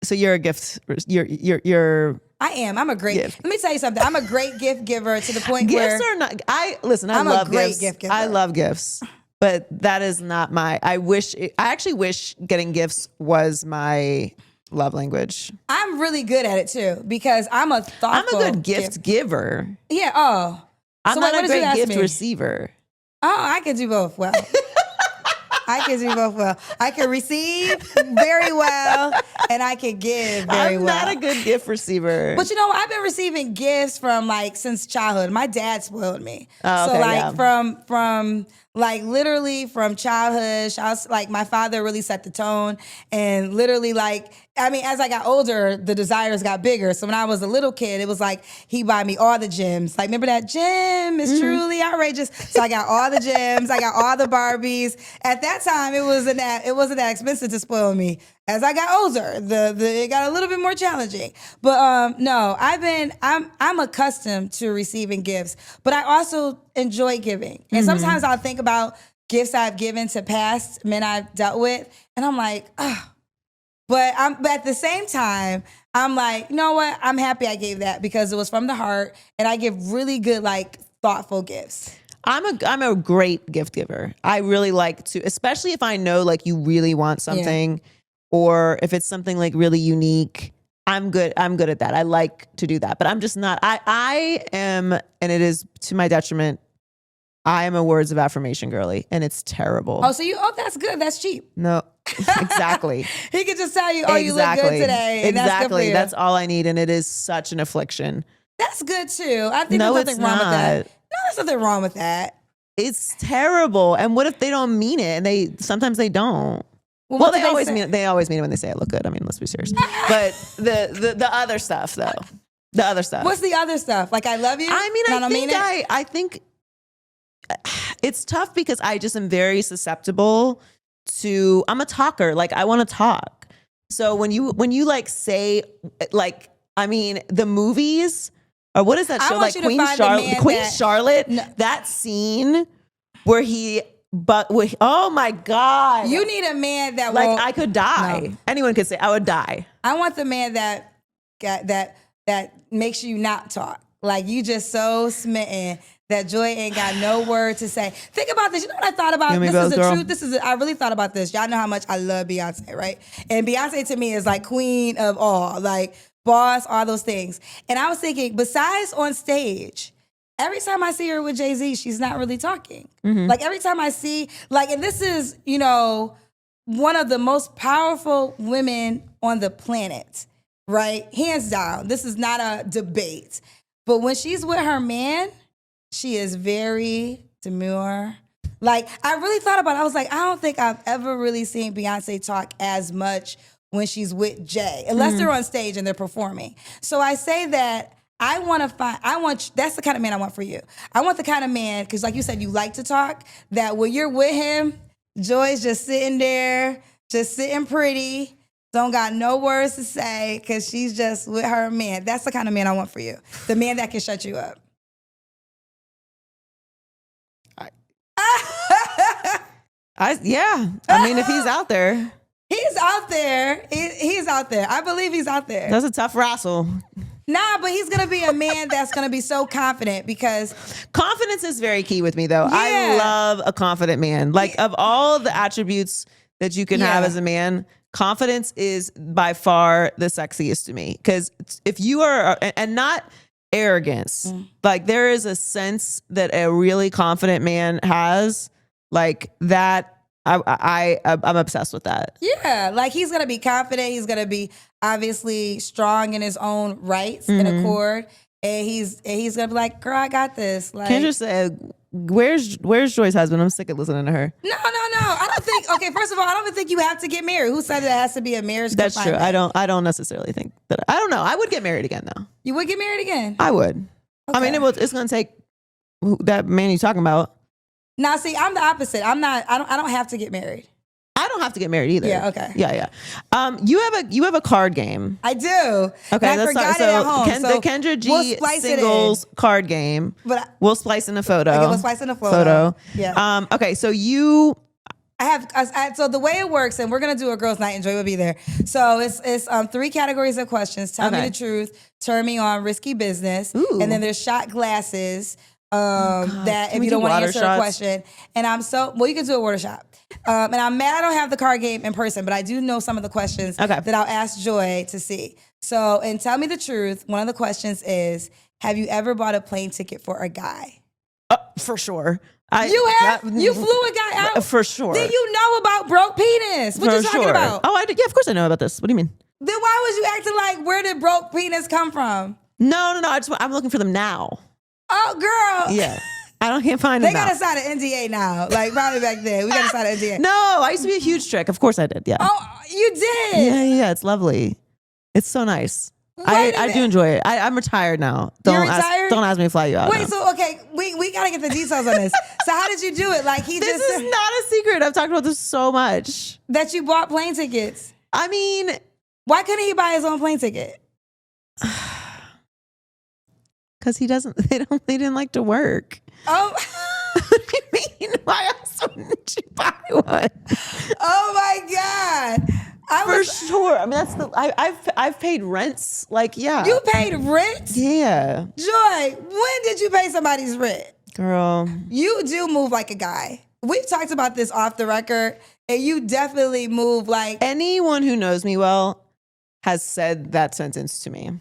So you're a gift. You're. I am. I'm a great. Gift. Let me tell you something. I'm a great gift giver to the point Gifts where are not. I I'm love a great gifts. gift giver. I love gifts, but that is not my. I actually wish getting gifts was my love language. I'm really good at it too because I'm a thoughtful. I'm a good gift giver. Yeah. Oh. I'm So not what a did you great ask gift me? receiver. Oh, I can do both well. I can do both well. I can receive very well, and I can give very I'm well. not a good gift receiver. But you know, I've been receiving gifts from like since childhood. My dad spoiled me. Oh, So okay, like yeah. from like literally from childhood, like my father really set the tone, and literally like I mean, as I got older, the desires got bigger. So when I was a little kid, it was like he buy me all the gems. Like remember that gem is truly outrageous. So I got all the gems, I got all the Barbies. At that time, it wasn't that expensive to spoil me. As I got older, it got a little bit more challenging. But no, I'm accustomed to receiving gifts, but I also enjoy giving. And sometimes I'll think about gifts I've given to past men I've dealt with, and I'm like, oh. But at the same time, I'm like, you know what? I'm happy I gave that because it was from the heart, and I give really good, like, thoughtful gifts. I'm a great gift giver. I really like to, especially if I know like you really want something, or if it's something like really unique. I'm good at that. I like to do that, but I'm just not. I am, and it is to my detriment. I am a words of affirmation girly, and it's terrible. Oh, that's good. That's cheap. No, exactly. He could just tell you, oh, you look good today. And that's good for you. That's all I need, and it is such an affliction. That's good too. I think No, there's it's nothing wrong with that. not. No, there's nothing wrong with that. It's terrible. And what if they don't mean it? And sometimes they don't. Well, what they do always say? mean it. They always mean it when they say I look good. I mean, let's be serious. But the other stuff though, the other stuff. What's the other stuff? Like I love you. I mean, and I think it's tough because I just am very susceptible to. I'm a talker. Like I want to talk. So when you like say like, I mean, the movies. Or what is that show? Like Queen Charlotte. No. That scene where oh my God. You need a man that like won't, I could die. No. Anyone could say I would die. I want the man that makes you not talk. Like you just so smitten that Joy ain't got no word to say. Think about this. You know what I thought about? This is the truth. I really thought about this. Y'all know how much I love Beyonce, right? And Beyonce to me is like queen of all. Like boss, all those things. And I was thinking, besides on stage, every time I see her with Jay-Z, she's not really talking. Mm-hmm. Like every time I see, like, and this is, you know, one of the most powerful women on the planet, right? Hands down. This is not a debate. But when she's with her man, she is very demure. Like, I really thought about it. I was like, I don't think I've ever really seen Beyonce talk as much when she's with Jay, unless they're on stage and they're performing. So I say that that's the kind of man I want for you. I want the kind of man, because like you said, you like to talk, that when you're with him, Joy's just sitting there, just sitting pretty, don't got no words to say, because she's just with her man. That's the kind of man I want for you. The man that can shut you up. Yeah. I mean, if he's out there. He's out there. He's out there. I believe he's out there. That's a tough wrestle. Nah, but he's gonna be a man that's gonna be so confident because Confidence is very key with me, though. I Yeah. love a confident man. Like, of all the attributes that you can have Yeah. as a man, confidence is by far the sexiest to me. Because if you are, and not arrogance, like there is a sense that a really confident man has, like that. I'm obsessed with that. yeah, like he's gonna be confident. He's gonna be obviously strong in his own rights and accord, and he's gonna be like, "Girl, I got this." Like, Kendra said, "Where's Joy's husband?" I'm sick of listening to her. no. I don't think. Okay, first of all, I don't even think you have to get married. Who said it has to be a marriage? That's true. confinement? I don't necessarily think that. I don't know. I would get married again, though. You would get married again? I would. I mean, Okay. it's going to take that man you talking about. Now, see, I'm the opposite. I'm not. I don't have to get married. I don't have to get married either. Yeah, okay. Yeah. You have a card game. I do. Okay, And I forgot it at home. the Kendra G we'll splice it in. singles card game. But We'll splice in a photo. Okay, we'll splice in a photo. Yeah. Okay, so you. So the way it works, and we're gonna do a girls' night, and Joy will be there. So it's 3 categories of questions. Tell me Okay. the truth, turn me on, risky business, Ooh. and then there's shot glasses. That Can if we you don't do want to water answer shots? a question, and you can do a water shot. And I'm mad I don't have the card game in person, but I do know some of the questions Okay. that I'll ask Joy to see. So, and tell me the truth. One of the questions is, have you ever bought a plane ticket for a guy? For sure. You have? You flew a guy out? For sure. Then you know about broke penis. What For you talking sure. about? Oh, I did. Yeah, of course I know about this. What do you mean? Then why was you acting like, where did broke penis come from? No. I'm looking for them now. Oh, girl. Yeah. Can't find They them now. got to sign an NDA now. Like probably back then. We got to sign an NDA. No, I used to be a huge trick. Of course I did. Yeah. Oh, you did? Yeah. It's lovely. It's so nice. Wait a I do minute. enjoy it. I'm retired now. You're retired? Don't ask me to fly you out. Wait, no. so okay, we gotta get the details on this. So how did you do it? Like he This just is not a secret. I've talked about this so much. that you bought plane tickets. I mean, Why couldn't he buy his own plane ticket? because he doesn't. They didn't like to work. Oh, What do you mean? Why else wouldn't you buy one? oh my God! For sure. I mean, that's I've paid rents. Like, yeah. You paid rent, Yeah, Joy. When did you pay somebody's rent? girl. You do move like a guy. We've talked about this off the record, and you definitely move like. Anyone who knows me well has said that sentence to me.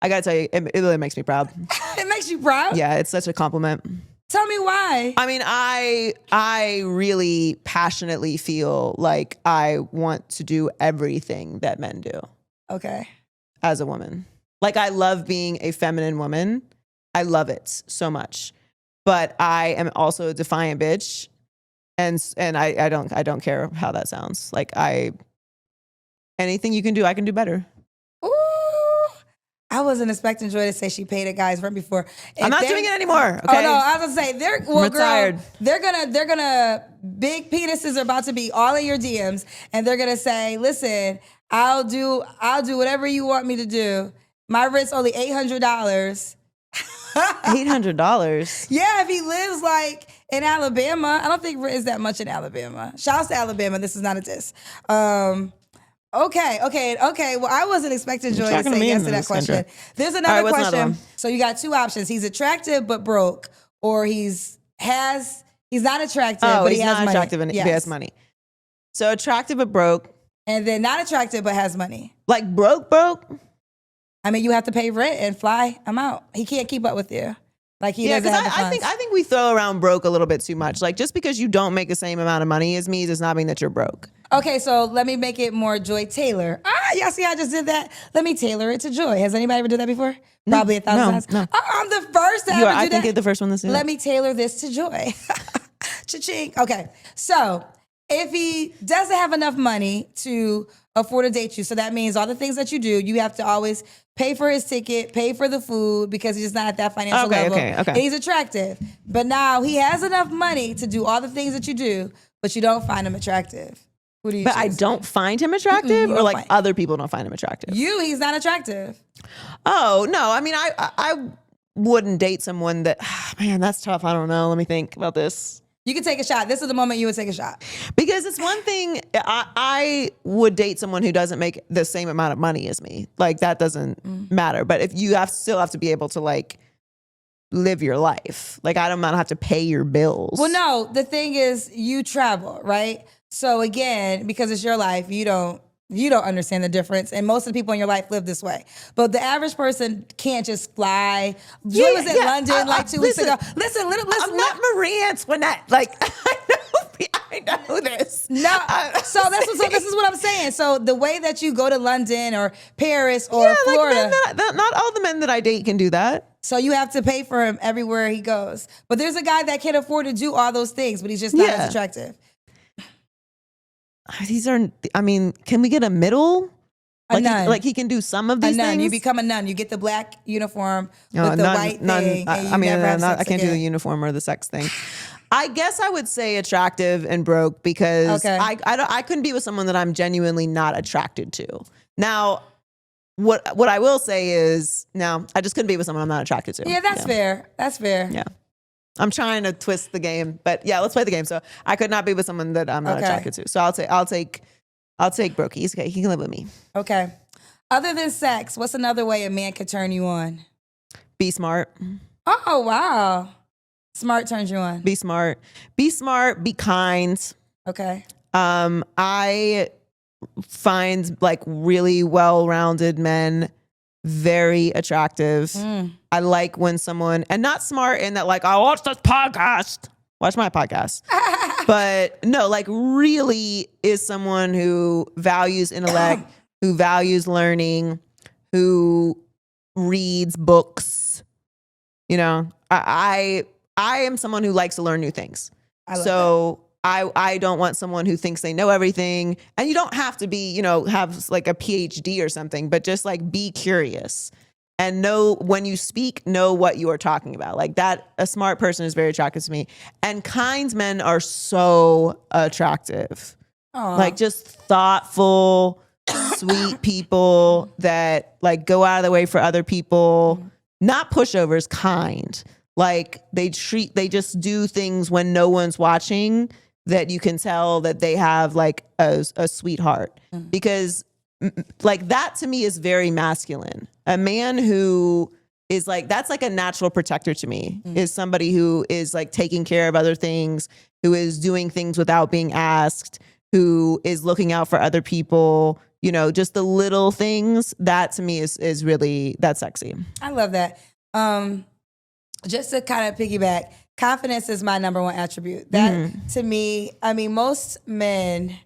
I gotta tell you, it really makes me proud. It makes you proud. Yeah, it's such a compliment. Tell me why. I mean, I really passionately feel like I want to do everything that men do Okay. as a woman. Like, I love being a feminine woman. I love it so much. But I am also a defiant bitch. And I don't care how that sounds. Like, anything you can do, I can do better. Ooh. I wasn't expecting Joy to say she paid a guy's rent before. I'm not doing it anymore. Okay. Oh no, I was gonna say Retired. Girl, they're gonna big penises are about to be all in your DMs, and they're gonna say, "Listen, I'll do whatever you want me to do. My rent's only $800." $800. Yeah, if he lives like in Alabama, I don't think rent is that much in Alabama. Shouts to Alabama. This is not a diss. Okay. Well, I wasn't expecting Joy to talking to say me yes in to that this, question. Kendra. There's All another right, what's another question. one? So you got 2 options. He's attractive but broke, or he's not attractive but he's he has not money. attractive and he Yes. has money. So attractive but broke. And then not attractive but has money. Like broke? I mean, you have to pay rent and fly him out. He can't keep up with you. Like he Yeah, doesn't because have the funds. I think we throw around broke a little bit too much. Like, just because you don't make the same amount of money as me does not mean that you're broke. Okay, so let me make it more Joy Taylor. Y'all see how I just did that? Let me tailor it to Joy. Has anybody ever done that before? Probably 1,000 times. no. I'm the first to You ever are, do I that. think you're the first one to say Let that. me tailor this to Joy. Cha-ching. Okay, so if he doesn't have enough money to afford to date you, so that means all the things that you do, you have to always pay for his ticket, pay for the food, because he's not at that financial level. Okay. And he's attractive. But now he has enough money to do all the things that you do, but you don't find him attractive. Who do you But I choose? don't find him attractive, you or don't like find- other people don't find him attractive. He's not attractive. Oh no, I mean I wouldn't date someone that. Man, that's tough. I don't know. Let me think about this. You can take a shot. This is the moment you would take a shot. Because it's one thing, I would date someone who doesn't make the same amount of money as me. Like that doesn't matter. But if you still have to be able to like live your life. Like I don't have to pay your bills. Well, no, the thing is you travel, right? So again, because it's your life, you don't understand the difference. And most of the people in your life live this way. But the average person can't just fly. Joy was in London like 2 weeks ago. Listen. I'm not Marie Antoinette. Like, I know this. No, so this is what I'm saying. So the way that you go to London or Paris or Florida. Like not all the men that I date can do that. So you have to pay for him everywhere he goes. But there's a guy that can afford to do all those things, but he's just not as attractive. Can we get a middle? A nun. Like he can do some of these things? You become a nun. You get the black uniform with the white thing. I can't do the uniform or the sex thing. I guess I would say attractive and broke because I couldn't be with someone that I'm genuinely not attracted to. Now, what I will say is, no, I just couldn't be with someone I'm not attracted to. Yeah, that's fair. That's fair. Yeah. I'm trying to twist the game, but yeah, let's play the game. So I could not be with someone that I'm not attracted to. So I'll take Brokey. He's okay. He can live with me. Okay. Other than sex, what's another way a man could turn you on? Be smart. Oh, wow. Smart turns you on. Be smart. Be smart. Be kind. Okay. I find like really well-rounded men very attractive. I like when someone, and not smart in that like, I watch this podcast. Watch my podcast. But no, like really is someone who values intellect, who values learning, who reads books. You know, I am someone who likes to learn new things. I don't want someone who thinks they know everything. And you don't have to be, have like a PhD or something, but just like be curious and know when you speak, know what you are talking about. Like that, a smart person is very attractive to me. And kind men are so attractive. Aww. Like just thoughtful, sweet people that like go out of the way for other people, not pushovers, kind. Like they just do things when no one's watching that you can tell that they have like a sweetheart. Because like that to me is very masculine. A man who is like, that's like a natural protector to me, is somebody who is like taking care of other things, who is doing things without being asked, who is looking out for other people, just the little things. That to me is really, that's sexy. I love that. Just to kind of piggyback, confidence is my number one attribute. That to me, most men,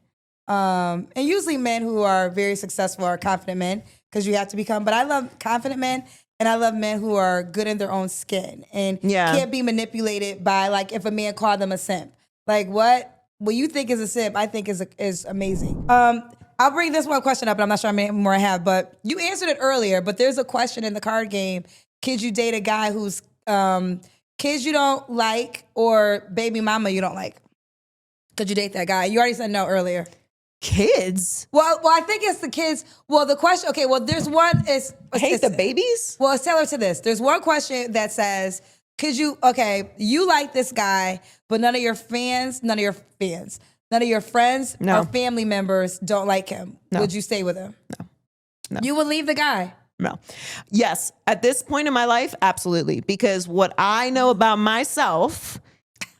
and usually men who are very successful are confident men because you have to become, but I love confident men and I love men who are good in their own skin and can't be manipulated by like if a man called them a simp. Like what you think is a simp, I think is amazing. I'll bring this one question up and I'm not sure how many more I have, but you answered it earlier, but there's a question in the card game. Could you date a guy who's kids you don't like or baby mama you don't like? Could you date that guy? You already said no earlier. Kids? Well, I think it's the kids. Well, the question, okay, well, there's one. Hate the babies? Well, it's tailored to this. There's one question that says, you like this guy, but none of your friends, or family members don't like him. No. Would you stay with him? No. You would leave the guy? No. Yes. At this point in my life, absolutely. Because what I know about myself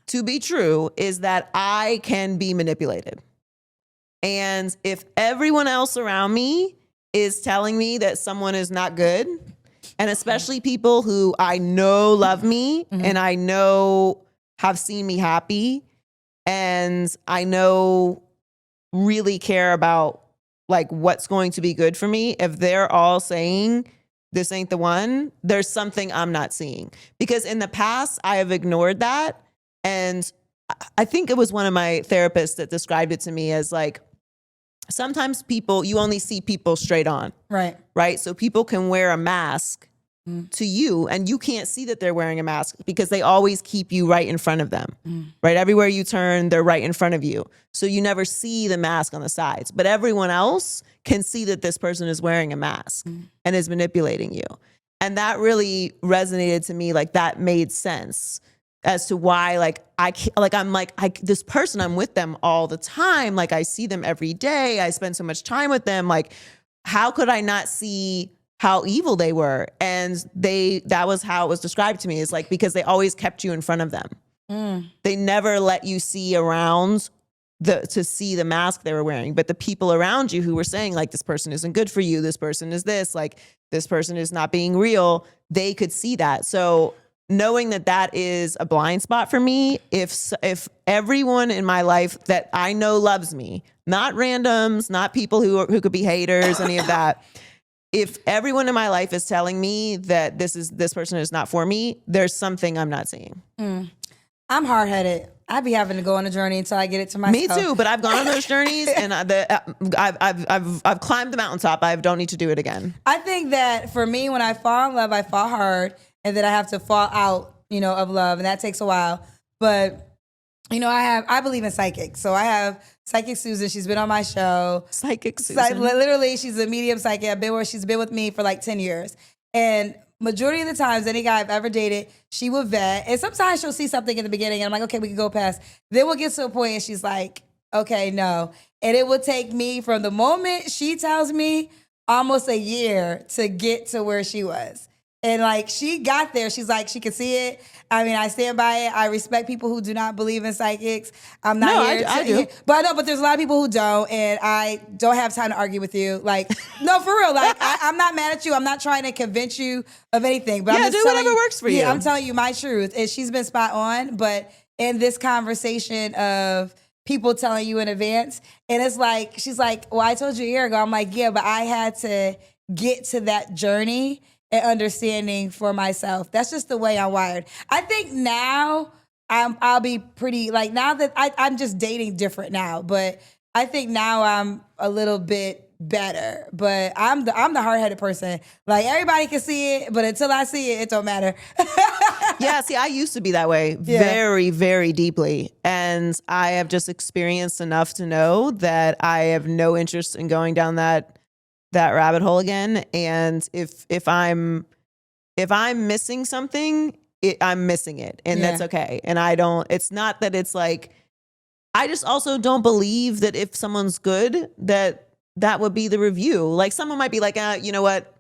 to be true is that I can be manipulated. And if everyone else around me is telling me that someone is not good, and especially people who I know love me and I know have seen me happy and I know really care about like what's going to be good for me, if they're all saying this ain't the one, there's something I'm not seeing. Because in the past, I have ignored that. And I think it was one of my therapists that described it to me as like, sometimes you only see people straight on. Right? So people can wear a mask to you and you can't see that they're wearing a mask because they always keep you right in front of them. Right? Everywhere you turn, they're right in front of you. So you never see the mask on the sides, but everyone else can see that this person is wearing a mask and is manipulating you. And that really resonated to me. Like that made sense. as to why like I can't, like I'm like this person, I'm with them all the time, like I see them every day, I spend so much time with them, like how could I not see how evil they were? And that was how it was described to me, is like because they always kept you in front of them. They never let you see around to see the mask they were wearing. But the people around you who were saying like, this person isn't good for you, this person is this, like this person is not being real, they could see that. So knowing that is a blind spot for me, if everyone in my life that I know loves me, not randoms, not people who could be haters, any of that, if everyone in my life is telling me that this person is not for me, there's something I'm not seeing. I'm hard-headed. I'd be having to go on a journey until I get it to myself. Me too, but I've gone on those journeys and I've climbed the mountaintop. I don't need to do it again. I think that for me, when I fall in love, I fall hard, and then I have to fall out, of love, and that takes a while. But I believe in psychics, so I have Psychic Susan. She's been on my show. Psychic Susan. Literally, she's a medium psychic. She's been with me for like 10 years, and majority of the times, any guy I've ever dated, she will vet. And sometimes she'll see something in the beginning, and I'm like, okay, we can go past. Then we'll get to a point, and she's like, okay, no. And it will take me from the moment she tells me almost a year to get to where she was. And like, she got there. She's like, she could see it. I mean, I stand by it. I respect people who do not believe in psychics. I'm not I do. But there's a lot of people who don't, and I don't have time to argue with you. Like, no, for real. Like, I'm not mad at you. I'm not trying to convince you of anything. But I'm just do telling whatever you, works for you. I'm telling you my truth. And she's been spot on. But in this conversation of people telling you in advance, and it's like, she's like, well, I told you a year ago. I'm like, yeah, but I had to get to that journey and understanding for myself. That's just the way I'm wired. I think now I'll be pretty, like, now that I'm just dating different now, but I think now I'm a little bit better. But I'm the hard-headed person. Like, everybody can see it, but until I see it, it don't matter. Yeah, see, I used to be that way very, very deeply. And I have just experienced enough to know that I have no interest in going down that rabbit hole again. And if I'm missing something, I'm missing it, and that's okay. And it's not that it's like, I just also don't believe that if someone's good, that would be the review. Like, someone might be like, you know what?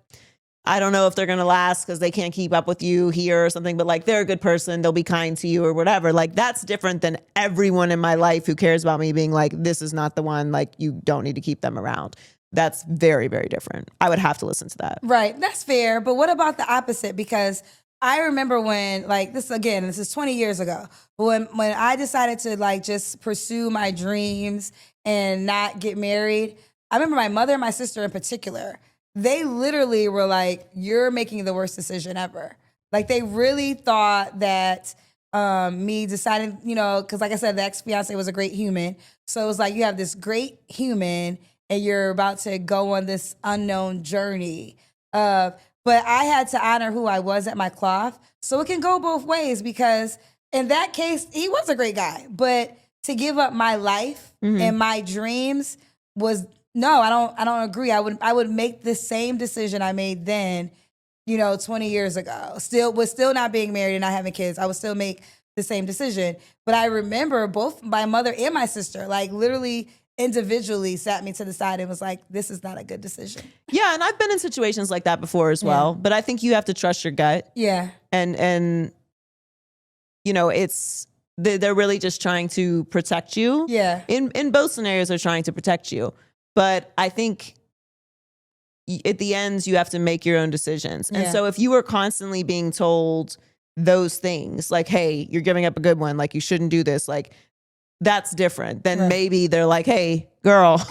I don't know if they're going to last because they can't keep up with you here or something, but like, they're a good person, they'll be kind to you or whatever. Like, that's different than everyone in my life who cares about me being like, this is not the one, like, you don't need to keep them around. That's very, very different. I would have to listen to that. Right. That's fair. But what about the opposite? Because I remember when, like, this is 20 years ago, when I decided to, like, just pursue my dreams and not get married. I remember my mother and my sister in particular, they literally were like, you're making the worst decision ever. Like, they really thought that me deciding, because like I said, the ex-fiance was a great human. So it was like, you have this great human and you're about to go on this unknown journey. But I had to honor who I was at my cloth. So it can go both ways, because in that case, he was a great guy. But to give up my life and my dreams was, no, I don't agree. I would make the same decision I made then, 20 years ago. Still not being married and not having kids. I would still make the same decision. But I remember both my mother and my sister, like, literally individually sat me to the side and was like, this is not a good decision. Yeah, and I've been in situations like that before as well. But I think you have to trust your gut. Yeah. And it's they're really just trying to protect you. Yeah. In both scenarios, they're trying to protect you. But I think at the end, you have to make your own decisions. And so if you were constantly being told those things, like, hey, you're giving up a good one, like, you shouldn't do this, like, that's different. Then maybe they're like, hey, girl,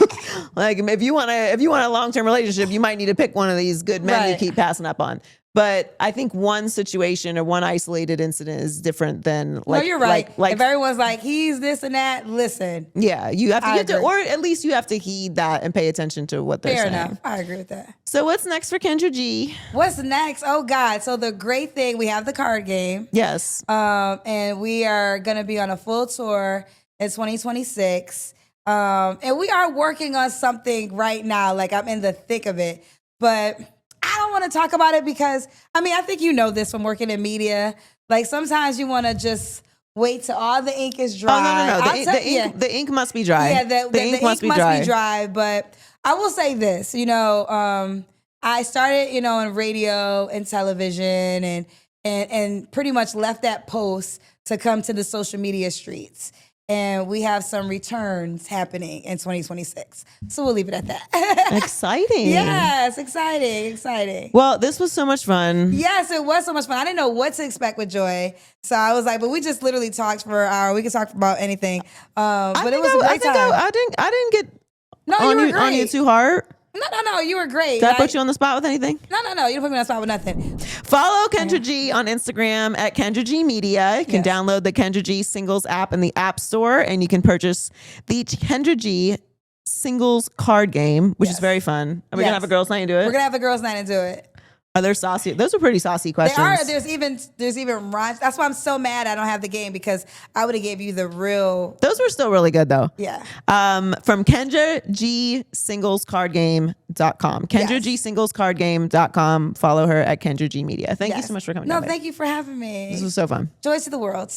like, if you want a long-term relationship, you might need to pick one of these good men you keep passing up on. But I think one situation or one isolated incident is different than, like, no, you're right. Like, if everyone's like, he's this and that, listen. Yeah, you have to, or at least you have to heed that and pay attention to what they're saying. Fair enough. I agree with that. So what's next for Kendra G? What's next? Oh God. So the great thing, we have the card game. Yes. And we are going to be on a full tour in 2026. And we are working on something right now. Like, I'm in the thick of it, but I don't want to talk about it because, I mean, I think you know this from working in media. Like, sometimes you want to just wait till all the ink is Oh, dry. no. I'll tell- The ink must be dry. Yeah, the ink must be dry. But I will say this, I started, in radio and television and pretty much left that post to come to the social media streets. And we have some returns happening in 2026. So we'll leave it at that. Exciting. Yes, exciting. Well, this was so much fun. Yes, it was so much fun. I didn't know what to expect with Joy. So I was like, but we just literally talked for an hour. We could talk about anything. But it was a great time. I didn't get No, on you were on you great. too hard. No, you were great. Did I put you on the spot with anything? No, you don't put me on the spot with nothing. Follow Kendra G on Instagram at Kendra G Media. You can download the Kendra G Singles app in the App Store, and you can purchase the Kendra G Singles card game, which is very fun. Are we gonna have a girls' night and do it? We're gonna have a girls' night and do it. Are there saucy? Those are pretty saucy questions. They are. There's even rhymes. That's why I'm so mad I don't have the game, because I would have gave you the real. Those were still really good though. Yeah. From Kendra G Singles Card Game.com. Kendra G Singles Card Game.com. Follow her at Kendra G Media. Thank you so much for coming. No, thank you for having me. This was so fun. Joy to the world.